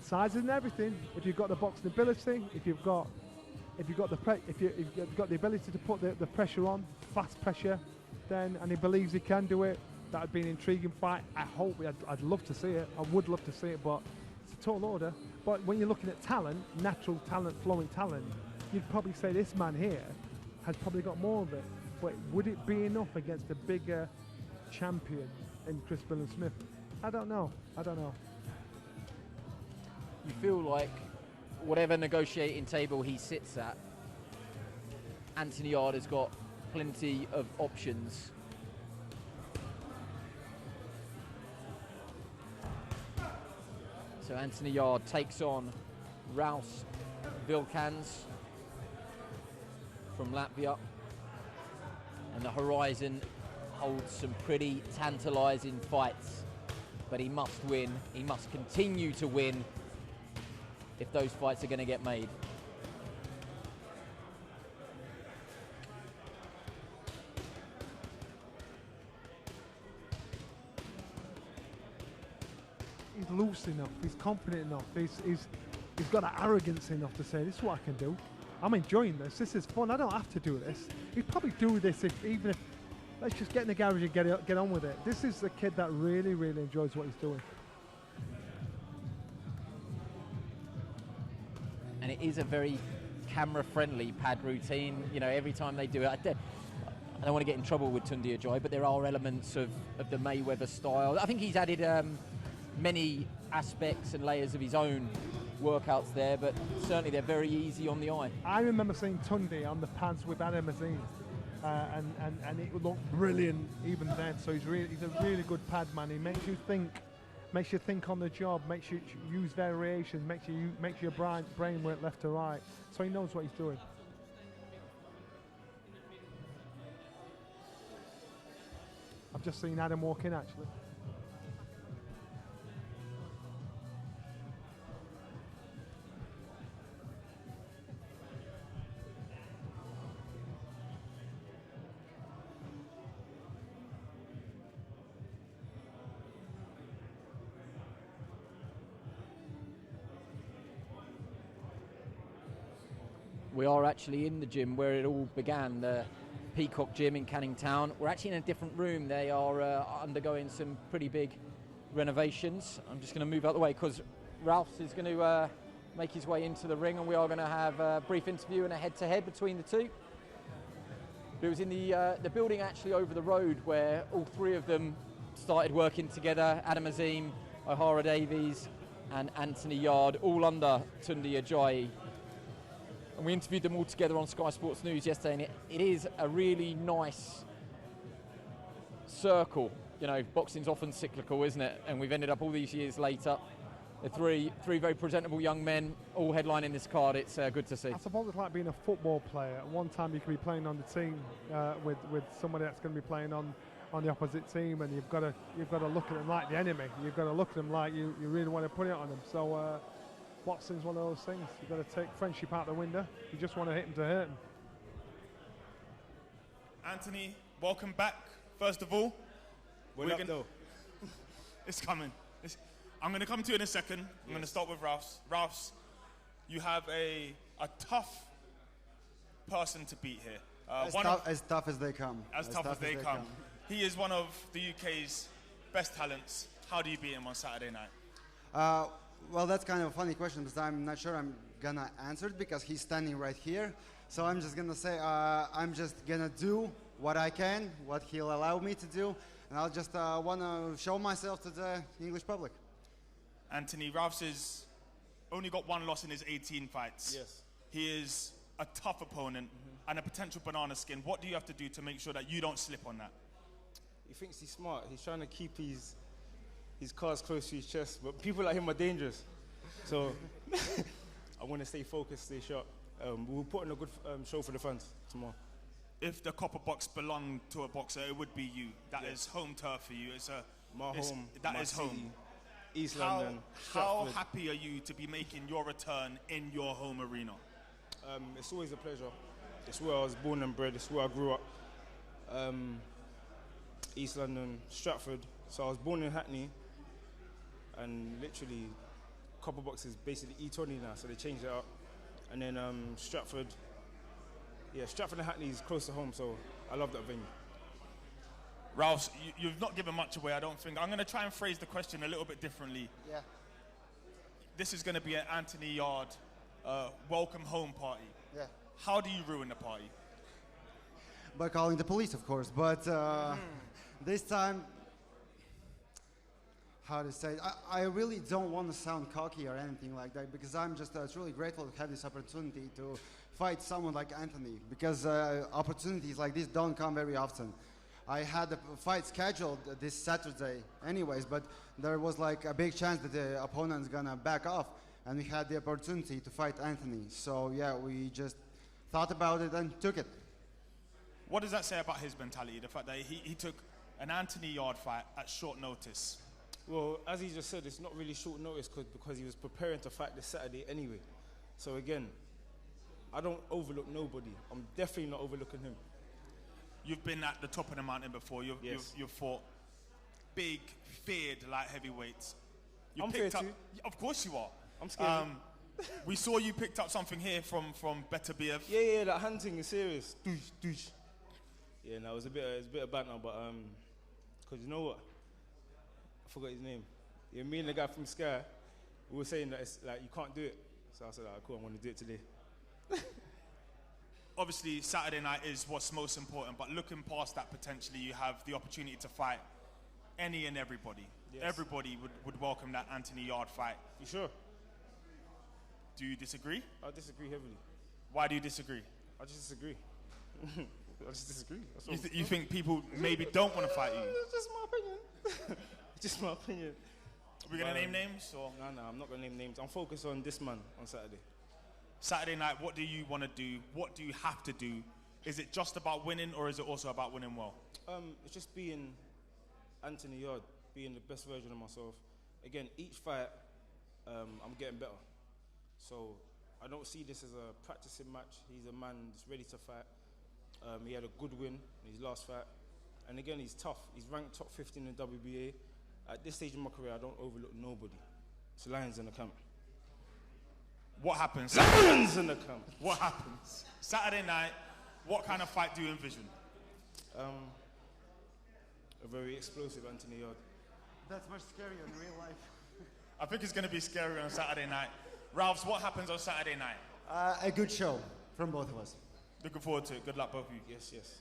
Size isn't everything. If you've got the boxing ability, if you've got the ability to put the pressure on, fast pressure, then and he believes he can do it, that would be an intriguing fight. I'd love to see it. I would love to see it, but it's a tall order. But when you're looking at talent, natural talent, flowing talent, you'd probably say this man here has probably got more of it. But would it be enough against a bigger champion in Chris Billum-Smith? I don't know. You feel like whatever negotiating table he sits at, Anthony Yarde has got plenty of options. So Anthony Yarde takes on Rouse Vilcans from Latvia, and the horizon holds some pretty tantalising fights, but he must win. He must continue to win if those fights are going to get made. He's loose enough, he's confident enough, he's got that arrogance enough to say, this is what I can do. I'm enjoying this is fun, I don't have to do this. He'd probably do this even if, let's just get in the garage and get on with it. This is the kid that really, really enjoys what he's doing. And it is a very camera-friendly pad routine. You know, every time they do it, I don't want to get in trouble with Tunde Ajayi, but there are elements of the Mayweather style. I think he's added many aspects and layers of his own workouts there, but certainly they're very easy on the eye. I remember seeing Tunde on the pads with Adam Azim, and it looked brilliant even then. So he's a really good pad man. He makes you think on the job, makes you use variations, makes your brain work left to right. So he knows what he's doing. I've just seen Adam walk in actually. We are actually in the gym where it all began, the Peacock Gym in Canning Town. We're actually in a different room. They are undergoing some pretty big renovations. I'm just going to move out the way because Ralphs is going to make his way into the ring, and we are going to have a brief interview and a head-to-head between the two. It was in the building actually over the road where all three of them started working together. Adam Azim, Ohara Davies and Anthony Yarde, all under Tunde Ajayi. And we interviewed them all together on Sky Sports News yesterday, and it is a really nice circle. You know, boxing's often cyclical, isn't it? And we've ended up all these years later. The three very presentable young men all headlining this card. It's good to see. I suppose it's like being a football player. At one time you could be playing on the team with somebody that's going to be playing on the opposite team, and you've got to look at them like the enemy. You've got to look at them like you really want to put it on them. So boxing's one of those things. You've got to take friendship out the window. You just want to hit them to hurt them. Anthony, welcome back. First of all, What up, though? It's coming. I'm going to come to you in a second. I'm going to start with Ralphs. Ralphs, you have a tough person to beat here. As tough as they come. As tough as they come. He is one of the UK's best talents. How do you beat him on Saturday night? Well, that's kind of a funny question, because I'm not sure I'm going to answer it because he's standing right here. So I'm just going to say I'm just going to do what I can, what he'll allow me to do, and I'll just want to show myself to the English public. Anthony, Ralphs has only got one loss in his 18 fights. Yes. He is a tough opponent and a potential banana skin. What do you have to do to make sure that you don't slip on that? He thinks he's smart. He's trying to keep his cards close to his chest, but people like him are dangerous. So I want to stay focused, stay sharp. We'll put on a good show for the fans tomorrow. If the copper box belonged to a boxer, it would be you. That is home turf for you. That is home. East London. How happy are you to be making your return in your home arena? It's always a pleasure. It's where I was born and bred. It's where I grew up. East London, Stratford. So I was born in Hackney, and literally copper box is basically E20 now, so they changed it up. And then Stratford. Yeah, Stratford and Hackney is close to home, so I love that venue. Ralphs, you've not given much away, I don't think. I'm going to try and phrase the question a little bit differently. Yeah. This is going to be an Anthony Yarde welcome home party. Yeah. How do you ruin the party? By calling the police, of course. But this time, how to say it? I really don't want to sound cocky or anything like that, because I'm just truly grateful to have this opportunity to fight someone like Anthony, because opportunities like this don't come very often. I had a fight scheduled this Saturday anyways, but there was like a big chance that the opponent's gonna back off, and we had the opportunity to fight Anthony. So yeah, we just thought about it and took it. What does that say about his mentality, the fact that he took an Anthony Yarde fight at short notice? Well, as he just said, it's not really short notice because he was preparing to fight this Saturday anyway. So again, I don't overlook nobody. I'm definitely not overlooking him. You've been at the top of the mountain before. You've fought big, feared light heavyweights. I'm feared too. Of course you are. I'm scared. We saw you picked up something here from Better BF. Yeah, that hunting is serious. Douche. Yeah, no, it was a bit of banter, but because you know what? I forgot his name. Yeah, me and the guy from Sky, we were saying that it's like you can't do it. So I said, cool, I'm going to do it today. obviously Saturday night is what's most important, but looking past that, potentially you have the opportunity to fight any and everybody. Yes. Everybody would welcome that Anthony Yarde fight. You sure? Do you disagree? I disagree heavily. Why do you disagree? I just disagree. I just disagree. That's all. You think people maybe don't want to fight you? It's just my opinion. Just my opinion. Are we going to name names? Or? No, I'm not going to name names. I'm focused on this man on Saturday. Saturday night, what do you want to do? What do you have to do? Is it just about winning, or is it also about winning well? It's just being Anthony Yarde, being the best version of myself. Again, each fight, I'm getting better. So I don't see this as a practicing match. He's a man that's ready to fight. He had a good win in his last fight. And again, he's tough. He's ranked top 15 in WBA. At this stage in my career, I don't overlook nobody. It's lions in the camp. What happens? Lions in the camp. What happens? Saturday night, what kind of fight do you envision? A very explosive Anthony Yarde. That's much scarier in real life. I think it's going to be scary on Saturday night. Ralphs, what happens on Saturday night? A good show from both of us. Looking forward to it. Good luck, both of you. Yes, yes.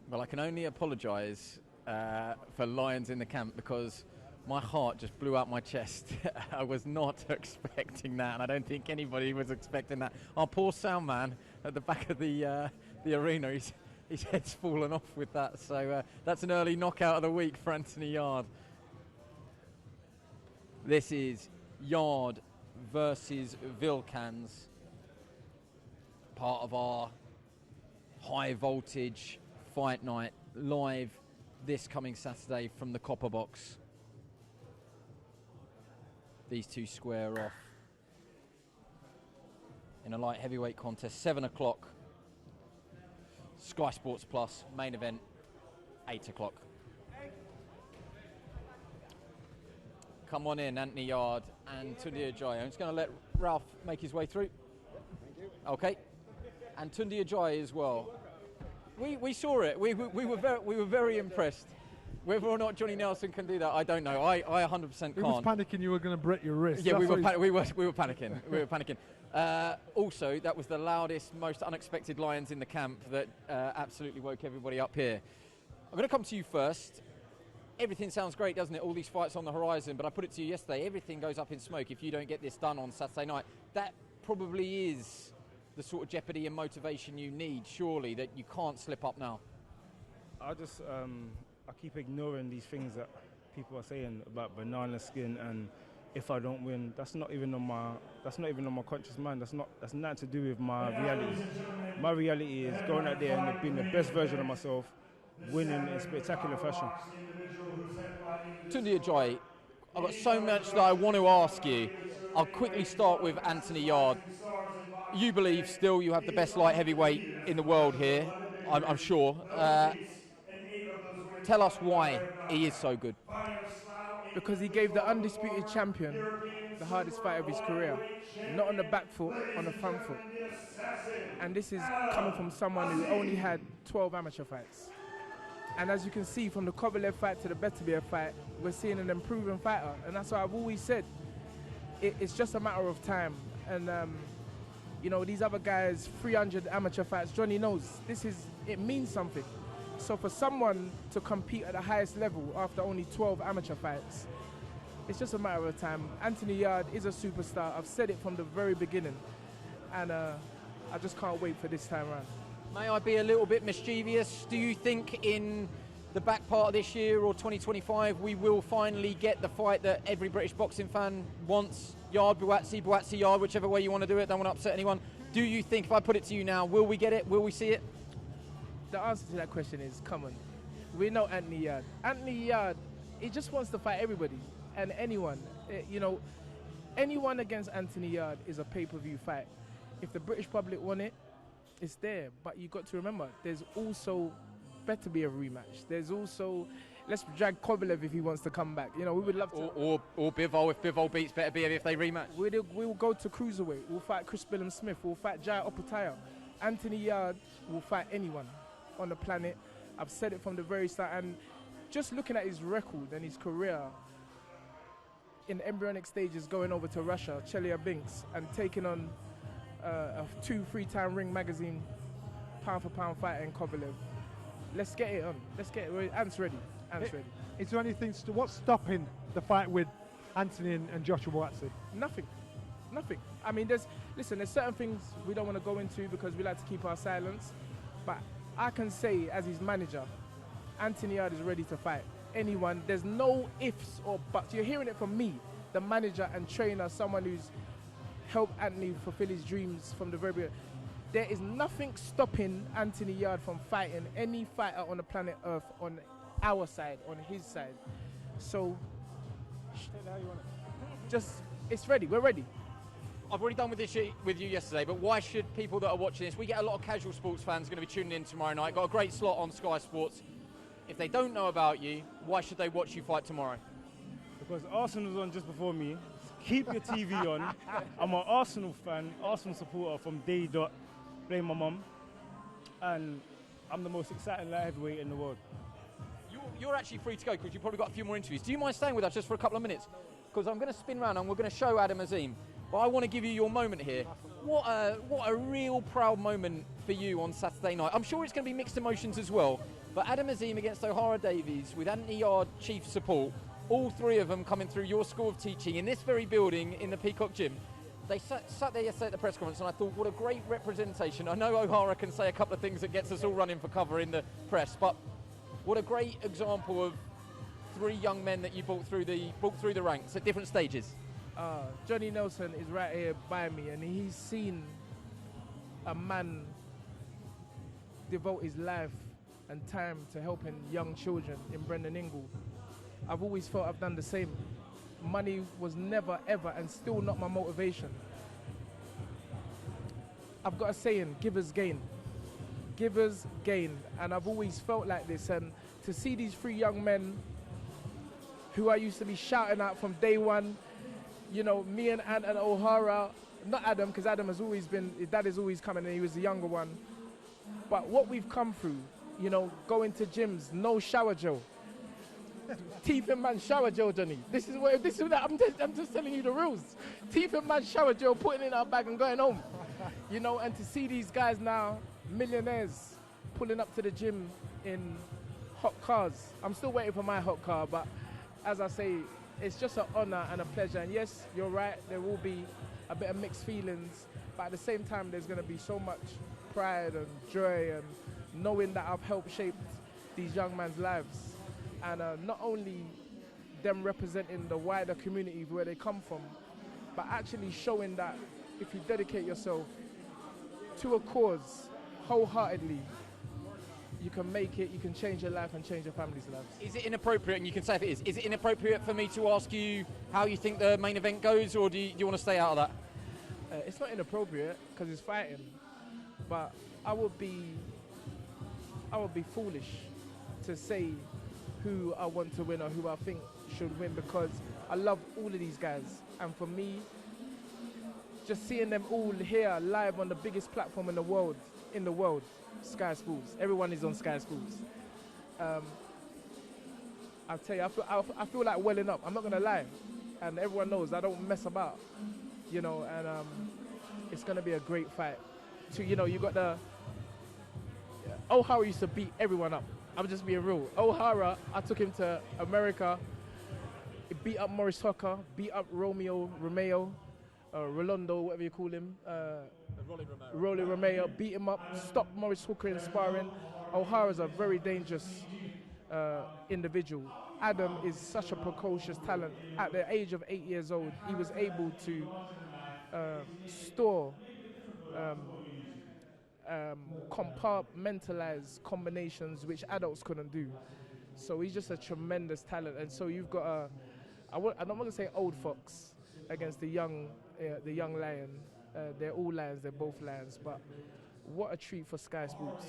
Well, I can only apologise for lions in the camp because my heart just blew out my chest. I was not expecting that, and I don't think anybody was expecting that. Our poor sound man at the back of the arena, his head's fallen off with that. So that's an early knockout of the week for Anthony Yarde. This is Yarde versus Vilcans, part of our high voltage fight night live this coming Saturday from the Copper Box. These two square off in a light heavyweight contest, 7 o'clock. Sky Sports Plus, main event, 8 o'clock. Come on in, Anthony Yarde and Tunde Ajayi. I'm just going to let Ralph make his way through. Thank you. Okay. And Tunde Ajayi as well. We saw it. We were very impressed. Whether or not Johnny Nelson can do that, I don't know. I 100% can't. He was panicking you were going to break your wrist. Yeah, we were panicking. We were panicking. Also, that was the loudest, most unexpected lions in the camp that absolutely woke everybody up here. I'm going to come to you first. Everything sounds great, doesn't it? All these fights on the horizon, but I put it to you yesterday, everything goes up in smoke if you don't get this done on Saturday night. That probably is the sort of jeopardy and motivation you need, surely, that you can't slip up now. I keep ignoring these things that people are saying about banana skin, and if I don't win, that's not even on my conscious mind. That's nothing to do with my reality. My reality is going out there and being the best version of myself, winning in spectacular fashion. Tunde Ajayi, I've got so much that I want to ask you. I'll quickly start with Anthony Yarde. You believe still you have the best light heavyweight in the world here, I'm sure. Tell us why he is so good. Because he gave the undisputed champion the hardest fight of his career. Not on the back foot, on the front foot. And this is coming from someone who only had 12 amateur fights. And as you can see, from the Kovalev fight to the Beterbiev fight, we're seeing an improving fighter. And that's what I've always said. It's just a matter of time. And, these other guys, 300 amateur fights, Johnny knows, it means something. So for someone to compete at the highest level after only 12 amateur fights, it's just a matter of time. Anthony Yarde is a superstar. I've said it from the very beginning. And I just can't wait for this time around. May I be a little bit mischievous? Do you think in the back part of this year or 2025 we will finally get the fight that every British boxing fan wants? Yarde, Buatsi, Buatsi, Yarde, whichever way you want to do it. Don't want to upset anyone. Do you think, if I put it to you now, will we get it? Will we see it? The answer to that question is, come on. We know Anthony Yarde. Anthony Yarde, he just wants to fight everybody and anyone. Anyone against Anthony Yarde is a pay-per-view fight. If the British public want it, it's there. But you got to remember, there's also better be a rematch. There's also, let's drag Kovalev if he wants to come back. We would love to. Or Bivol, if Bivol beats Beterbiev if they rematch. We'll go to cruiserweight. We'll fight Chris Billum-Smith. We'll fight Jai Oputaya. Anthony Yarde will fight anyone on the planet. I've said it from the very start, and just looking at his record and his career in embryonic stages, going over to Russia, Chelyabinsk, and taking on a 2-3-time Ring Magazine pound-for-pound fighter in Kovalev. Let's get it on. Let's get it. Ant's ready. Ant's ready. Is there anything, what's stopping the fight with Anthony and Joshua Buatsi? Nothing. I mean, there's certain things we don't want to go into because we like to keep our silence. But I can say, as his manager, Anthony Yarde is ready to fight anyone. There's no ifs or buts. You're hearing it from me, the manager and trainer, someone who's helped Anthony fulfill his dreams from the very beginning. There is nothing stopping Anthony Yarde from fighting any fighter on the planet Earth on our side, on his side. So, it's ready. We're ready. I've already done with this shit with you yesterday, but why should people that are watching this, we get a lot of casual sports fans going to be tuning in tomorrow night, got a great slot on Sky Sports. If they don't know about you, why should they watch you fight tomorrow? Because Arsenal's on just before me. Keep your TV on. I'm an Arsenal fan, Arsenal supporter from day dot. Blame my mum. And I'm the most exciting light heavyweight in the world. You're actually free to go because you've probably got a few more interviews. Do you mind staying with us just for a couple of minutes? Because I'm going to spin round and we're going to show Adam Azim. But I want to give you your moment here. What a real proud moment for you on Saturday night. I'm sure it's going to be mixed emotions as well. But Adam Azim against Ohara Davies with Anthony Yarde chief support, all three of them coming through your school of teaching in this very building in the Peacock Gym. They sat there yesterday at the press conference and I thought, what a great representation. I know Ohara can say a couple of things that gets us all running for cover in the press, but what a great example of three young men that you brought through the ranks at different stages. Johnny Nelson is right here by me, and he's seen a man devote his life and time to helping young children in Brendan Ingle. I've always felt I've done the same. Money was never, ever, and still not my motivation. I've got a saying, givers gain. Givers gain. And I've always felt like this. And to see these three young men who I used to be shouting at from day one, you know, me and Ant and Ohara, not Adam, because Adam has always been, his dad is always coming and he was the younger one. But what we've come through, you know, going to gyms, no shower gel. Teeth and man shower gel, Johnny. This is that. I'm just telling you the rules. Teeth and man shower gel, putting it in our bag and going home. You know, and to see these guys now, millionaires, pulling up to the gym in hot cars. I'm still waiting for my hot car, but as I say, it's just an honor and a pleasure. And yes, you're right, there will be a bit of mixed feelings, but at the same time, there's going to be so much pride and joy and knowing that I've helped shape these young men's lives. And not only them representing the wider community where they come from, but actually showing that if you dedicate yourself to a cause wholeheartedly, you can make it, you can change your life and change your family's lives. Is it inappropriate, and you can say if it is it inappropriate for me to ask you how you think the main event goes, or do you want to stay out of that? It's not inappropriate because it's fighting, but I would be foolish to say who I want to win or who I think should win, because I love all of these guys, and for me, just seeing them all here live on the biggest platform in the world, Sky Sports. Everyone is on Sky Sports. I'll tell you, I feel like welling up. I'm not gonna lie, and everyone knows I don't mess about, you know. And it's gonna be a great fight. You know, you got the Ohara used to beat everyone up. I'm just being real. Ohara, I took him to America. He beat up Maurice Hooker, beat up Rolando, whatever you call him. Rolly Romeo, beat him up, stopped Maurice Hooker in sparring. O'Hara's a very dangerous individual. Adam is such a precocious talent. At the age of 8 years old, he was able to store compartmentalize combinations which adults couldn't do. So he's just a tremendous talent. And so you've got I'm not going to say old fox against the young lion. They're all lions, they're both lions, but what a treat for Sky Sports.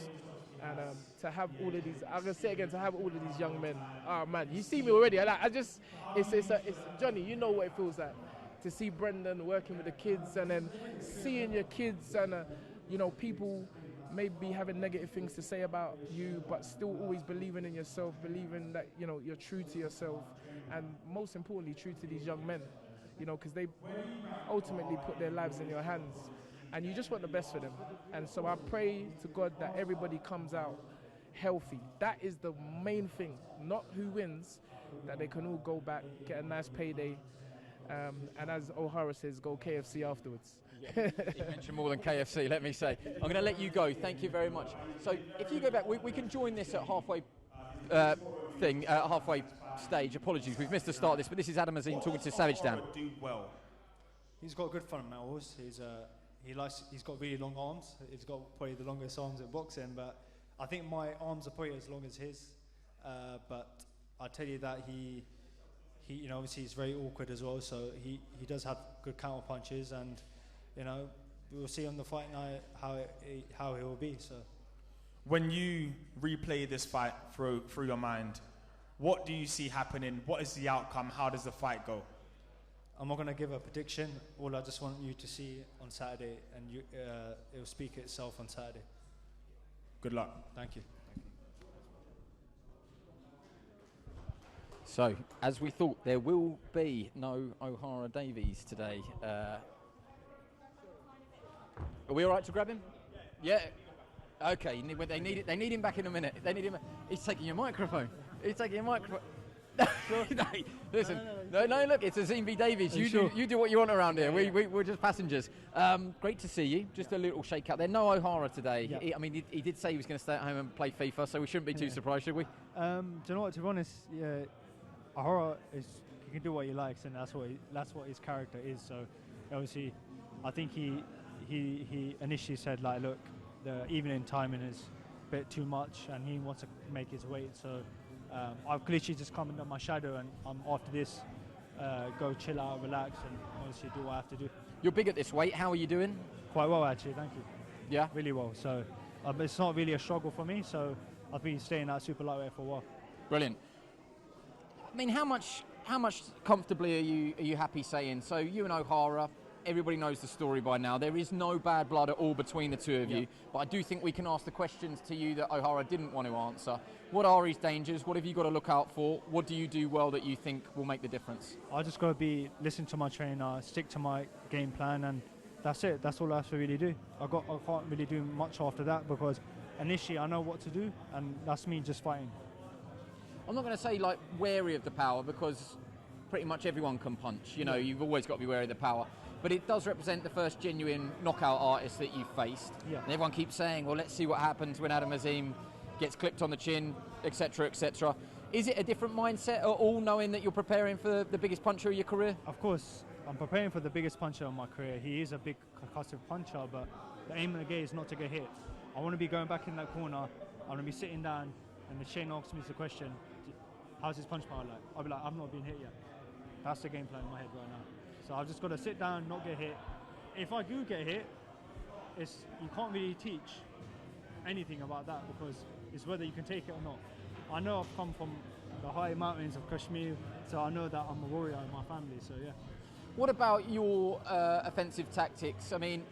And to have all of these, I'm going to say again, to have all of these young men. Oh man, you see me already. It's Johnny, you know what it feels like to see Brendan working with the kids, and then seeing your kids and you know, people maybe having negative things to say about you, but still always believing in yourself, believing that, you know, you're true to yourself, and most importantly, true to these young men, you know, because they ultimately put their lives in your hands, and you just want the best for them. And so I pray to God that everybody comes out healthy. That is the main thing, not who wins, that they can all go back, get a nice payday, and as Ohara says, go KFC afterwards. You mentioned more than KFC, let me say. I'm going to let you go. Thank you very much. So if you go back, we can join this at halfway halfway stage. Apologies, we've missed the start of this, but this is Adam Azim talking to Savage Dan. Do well. He's got good fundamentals. He's got really long arms. He's got probably the longest arms in boxing, but I think my arms are probably as long as his. But I tell you that he you know, obviously he's very awkward as well. So he does have good counter punches, and you know, we'll see on the fight night how he will be. So when you replay this fight through your mind, what do you see happening? What is the outcome? How does the fight go? I'm not going to give a prediction. All I just want you to see on Saturday, and it will speak itself on Saturday. Good luck. Thank you. So, as we thought, there will be no Ohara Davies today. Are we all right to grab him? Yeah. Okay. They need him back in a minute. They need him. He's taking your microphone. He's taking your microphone. Sure. Listen. No. Look, it's Azeem v Davies. You do what you want around here. We're just passengers. Great to see you. Just a little shake up there. No Ohara today. Yeah. He did say he was going to stay at home and play FIFA, so we shouldn't be too surprised, should we? Do you know what? To be honest, Ohara he can do what he likes, and that's what his character is. So obviously, I think he initially said, like, look, the evening timing is a bit too much, and he wants to make his weight. So I've literally just come under my shadow, and after this, go chill out, relax, and obviously do what I have to do. You're big at this weight. How are you doing? Quite well, actually. Thank you. Yeah. Really well. So it's not really a struggle for me. So I've been staying at super lightweight for a while. Brilliant. I mean, how much comfortably are you happy saying? So you and Ohara, everybody knows the story by now. There is no bad blood at all between the two of you. But I do think we can ask the questions to you that Ohara didn't want to answer. What are his dangers? What have you got to look out for? What do you do well that you think will make the difference? I just got to listen to my trainer, stick to my game plan, and that's it. That's all I have to really do. I can't really do much after that, because initially I know what to do, and that's me just fighting. I'm not going to say like wary of the power, because pretty much everyone can punch. You know, you've always got to be wary of the power. But it does represent the first genuine knockout artist that you've faced. Yeah. And everyone keeps saying, well, let's see what happens when Adam Azim gets clipped on the chin, etc., etc. Is it a different mindset at all, knowing that you're preparing for the biggest puncher of your career? Of course, I'm preparing for the biggest puncher of my career. He is a big concussive puncher, but the aim of the game is not to get hit. I want to be going back in that corner. I want to be sitting down, and the Shane asks me the question, how's his punch power like? I'll be like, I've not been hit yet. That's the game plan in my head right now. So I've just got to sit down, not get hit. If I do get hit, you can't really teach anything about that, because it's whether you can take it or not. I know I've come from the high mountains of Kashmir, so I know that I'm a warrior in my family, so yeah. What about your offensive tactics? I mean,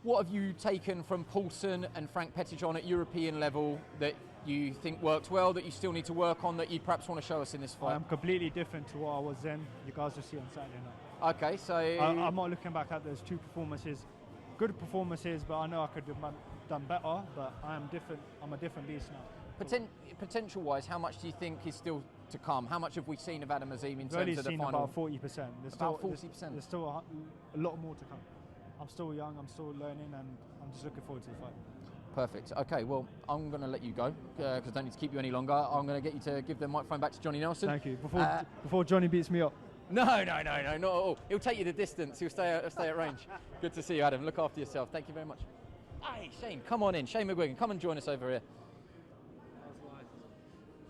what have you taken from Paulson and Frank Petitjean at European level that you think worked well, that you still need to work on, that you perhaps want to show us in this fight? I'm completely different to what I was then. You guys will see on Saturday night. Okay, so... I'm not looking back at those two performances. Good performances, but I know I could have done better, but I'm different. I'm a different beast now. Potential-wise, how much do you think is still to come? How much have we seen of Adam Azim in terms of the final? About 40%. About 40%? There's still a lot more to come. I'm still young, I'm still learning, and I'm just looking forward to the fight. Perfect. Okay, well, I'm going to let you go, because I don't need to keep you any longer. I'm going to get you to give the microphone back to Johnny Nelson. Thank you. Before Johnny beats me up. No, not at all. He'll take you the distance. He'll stay at range. Good to see you, Adam. Look after yourself. Thank you very much. Hey, Shane, come on in. Shane McGuigan, come and join us over here.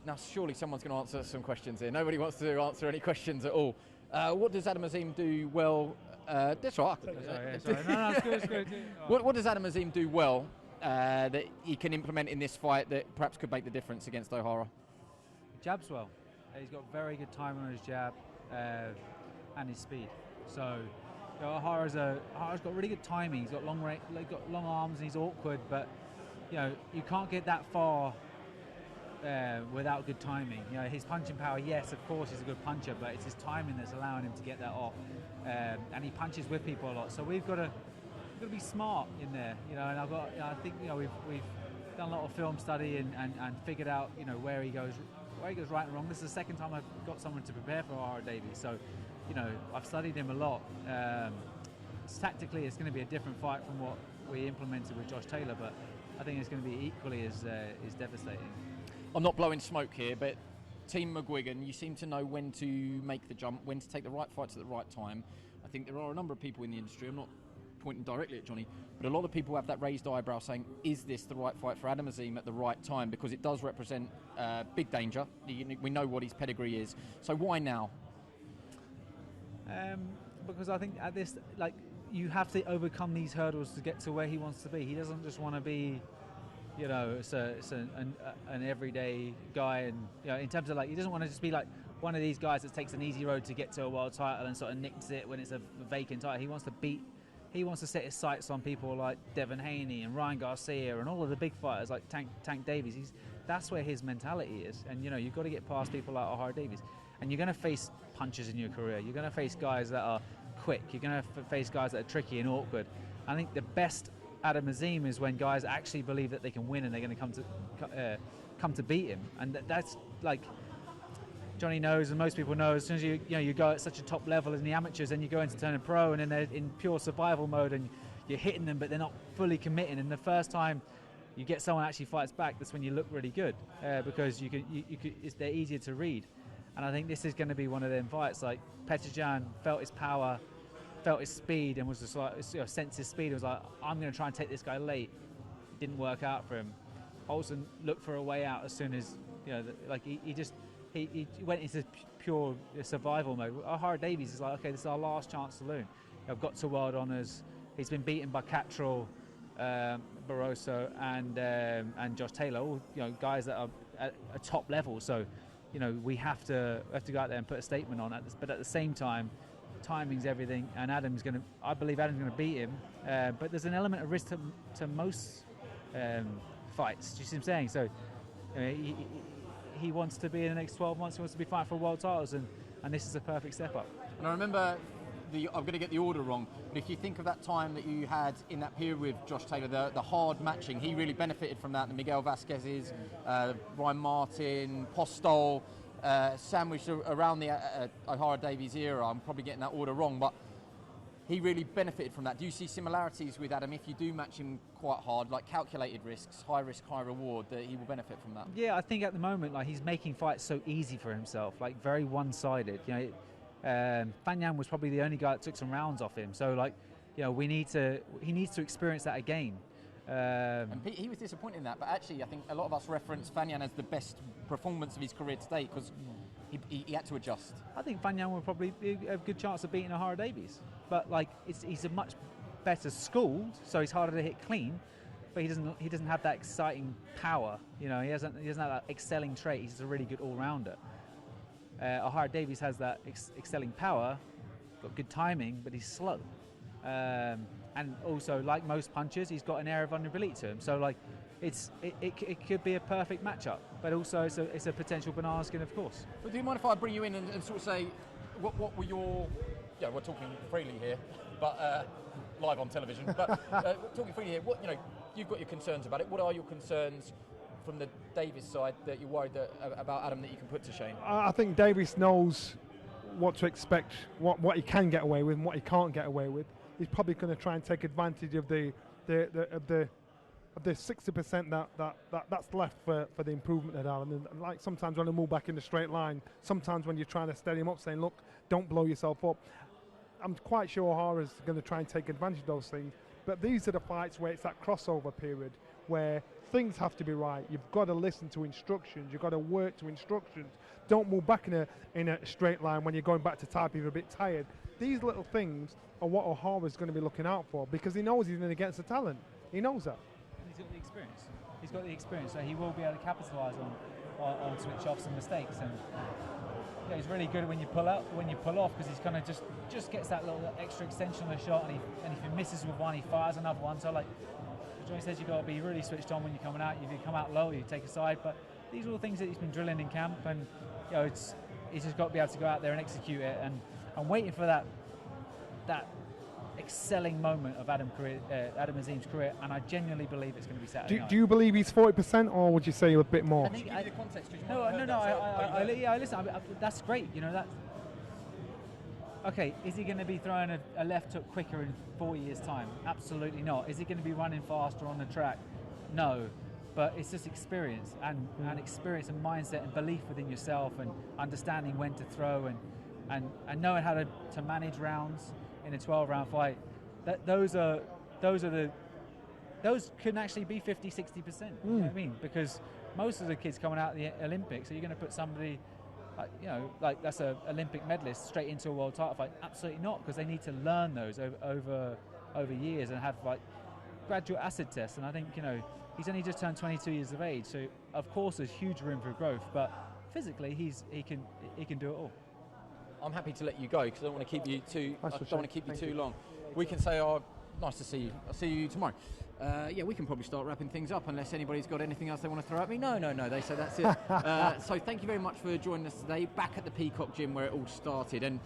Now, surely someone's going to answer some questions here. Nobody wants to answer any questions at all. What does Adam Azim do well? That's right. Sorry. No, it's good. What does Adam Azim do well that he can implement in this fight that perhaps could make the difference against Ohara? He jabs well. He's got very good timing on his jab and his speed. So Ohara's got really good timing. He's got got long arms, and he's awkward. But you can't get that far without good timing. His punching power, yes, of course, he's a good puncher, but it's his timing that's allowing him to get that off. And he punches with people a lot. So we've got to be smart in there. And I think we've done a lot of film study and figured out where he goes right and wrong. This is the second time I've got someone to prepare for Ohara Davies, so I've studied him a lot. Tactically, it's going to be a different fight from what we implemented with Josh Taylor, but I think it's going to be equally as devastating. I'm not blowing smoke here, but Team McGuigan, you seem to know when to make the jump, when to take the right fights at the right time. I think there are a number of people in the industry, I'm not pointing directly at Johnny, but a lot of people have that raised eyebrow saying, is this the right fight for Adam Azim at the right time? Because it does represent big danger. We know what his pedigree is. So why now? Because I think at this, you have to overcome these hurdles to get to where he wants to be. He doesn't just want to be, it's an everyday guy, and in terms of he doesn't want to just be like one of these guys that takes an easy road to get to a world title and sort of nicks it when it's a vacant title. He wants to set his sights on people like Devin Haney and Ryan Garcia and all of the big fighters like Tank Davies. That's where his mentality is, and you've got to get past people like Ohara Davies. And you're going to face punches in your career. You're going to face guys that are quick. You're going to face guys that are tricky and awkward. I think the best Adam Azim is when guys actually believe that they can win and they're going to come to beat him. And that's like Johnny knows, and most people know. As soon as you go at such a top level as the amateurs, and you go into turning pro, and then they're in pure survival mode, and you're hitting them, but they're not fully committing. And the first time you get someone actually fights back, that's when you look really good because they're easier to read. And I think this is going to be one of them fights. Like Petr felt his power, felt his speed, and was just sensed his speed. It was like, I'm going to try and take this guy late. Didn't work out for him. Olsen looked for a way out as soon as he went into pure survival mode. Ohara Davies is like, okay, this is our last chance to learn. I've got to world honours. He's been beaten by Catrell, Barroso, and Josh Taylor, all guys that are at a top level. So. We have to go out there and put a statement on it. But at the same time, timing's everything, and I believe Adam's going to beat him. But there's an element of risk to most fights. Do you see what I'm saying? So he wants to be in the next 12 months. He wants to be fighting for world titles, and this is a perfect step up. And I remember I'm going to get the order wrong, but if you think of that time that you had in that period with Josh Taylor, the hard matching, he really benefited from that. The Miguel Vasquez's, Ryan Martin, Postol, sandwiched around the Ohara Davies era. I'm probably getting that order wrong, but he really benefited from that. Do you see similarities with Adam if you do match him quite hard, like calculated risks, high risk, high reward, that he will benefit from that? Yeah, I think at the moment, he's making fights so easy for himself, very one-sided. Fanyan was probably the only guy that took some rounds off him. So, he needs to experience that again. And he was disappointed in that, but actually I think a lot of us reference Fanyan as the best performance of his career to date because he had to adjust. I think Fanyan will probably be a good chance of beating Ohara Davies. But he's a much better schooled, so he's harder to hit clean, but he doesn't have that exciting power. He doesn't have that excelling trait. He's a really good all-rounder. Ohara Davies has that excelling power, got good timing, but he's slow. And also, like most punchers, he's got an air of vulnerability to him. So, it could be a perfect matchup, but also it's a potential banana skin, of course. But do you mind if I bring you in and sort of say, what were your... Yeah, we're talking freely here, but live on television. But talking freely here, you've got your concerns about it. What are your concerns from the Davies side that you're worried about Adam that you can put to shame? I think Davies knows what to expect, what he can get away with and what he can't get away with. He's probably going to try and take advantage of the 60% that's left for the improvement at Adam. And like sometimes when they move back in the straight line, sometimes when you're trying to steady him up, saying, look, don't blow yourself up. I'm quite sure Ohara's going to try and take advantage of those things. But these are the fights where it's that crossover period where things have to be right. You've got to listen to instructions. You've got to work to instructions. Don't move back in a straight line when you're going back to type if you're a bit tired. These little things are what Ohara's going to be looking out for because he knows he's in against the talent. He knows that. He's got the experience. He's got the experience, so he will be able to capitalise on switch-offs and mistakes. And he's really good when you pull off, because he's kind of just gets that little extra extension on the shot, and if he misses with one, he fires another one. So like Johnny says, you've got to be really switched on when you're coming out. If you come out low, you take a side. But these are all things that he's been drilling in camp, and he's just got to be able to go out there and execute it. And I'm waiting for that excelling moment of Adam Azim's career, and I genuinely believe it's going to be Saturday night. Do you believe he's 40%, or would you say a bit more? I think give you the context. Listen, that's great. Okay, is he going to be throwing a left hook quicker in 4 years' time? Absolutely not. Is he going to be running faster on the track? No. But it's just experience and experience and mindset and belief within yourself, and understanding when to throw and knowing how to manage rounds in a 12-round fight. Those can actually be 50-60%. You know what I mean? Because most of the kids coming out of the Olympics, are you going to put somebody like that's an Olympic medalist straight into a world title fight? Absolutely not, because they need to learn those over years and have like graduate acid tests. And I think he's only just turned 22 years of age, so of course there's huge room for growth. But physically, he can do it all. I'm happy to let you go because I don't want to keep you too long. We can say, nice to see you. I'll see you tomorrow. We can probably start wrapping things up unless anybody's got anything else they want to throw at me. No. They say that's it. So thank you very much for joining us today, back at the Peacock Gym where it all started. And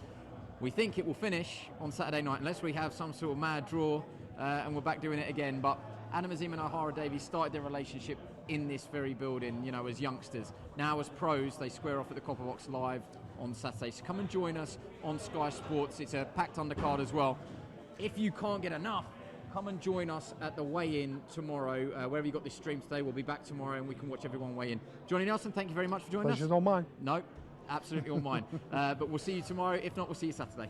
we think it will finish on Saturday night unless we have some sort of mad draw and we're back doing it again. But Adam Azim and Ohara Davies started their relationship in this very building, as youngsters. Now as pros, they square off at the Copper Box Live on Saturday. So come and join us on Sky Sports. It's a packed undercard as well. If you can't get enough, come and join us at the weigh-in tomorrow. Wherever you got this stream today, we'll be back tomorrow and we can watch everyone weigh in. Johnny Nelson, thank you very much for joining us. Pleasure's all mine. No, absolutely all mine. But we'll see you tomorrow. If not, we'll see you Saturday.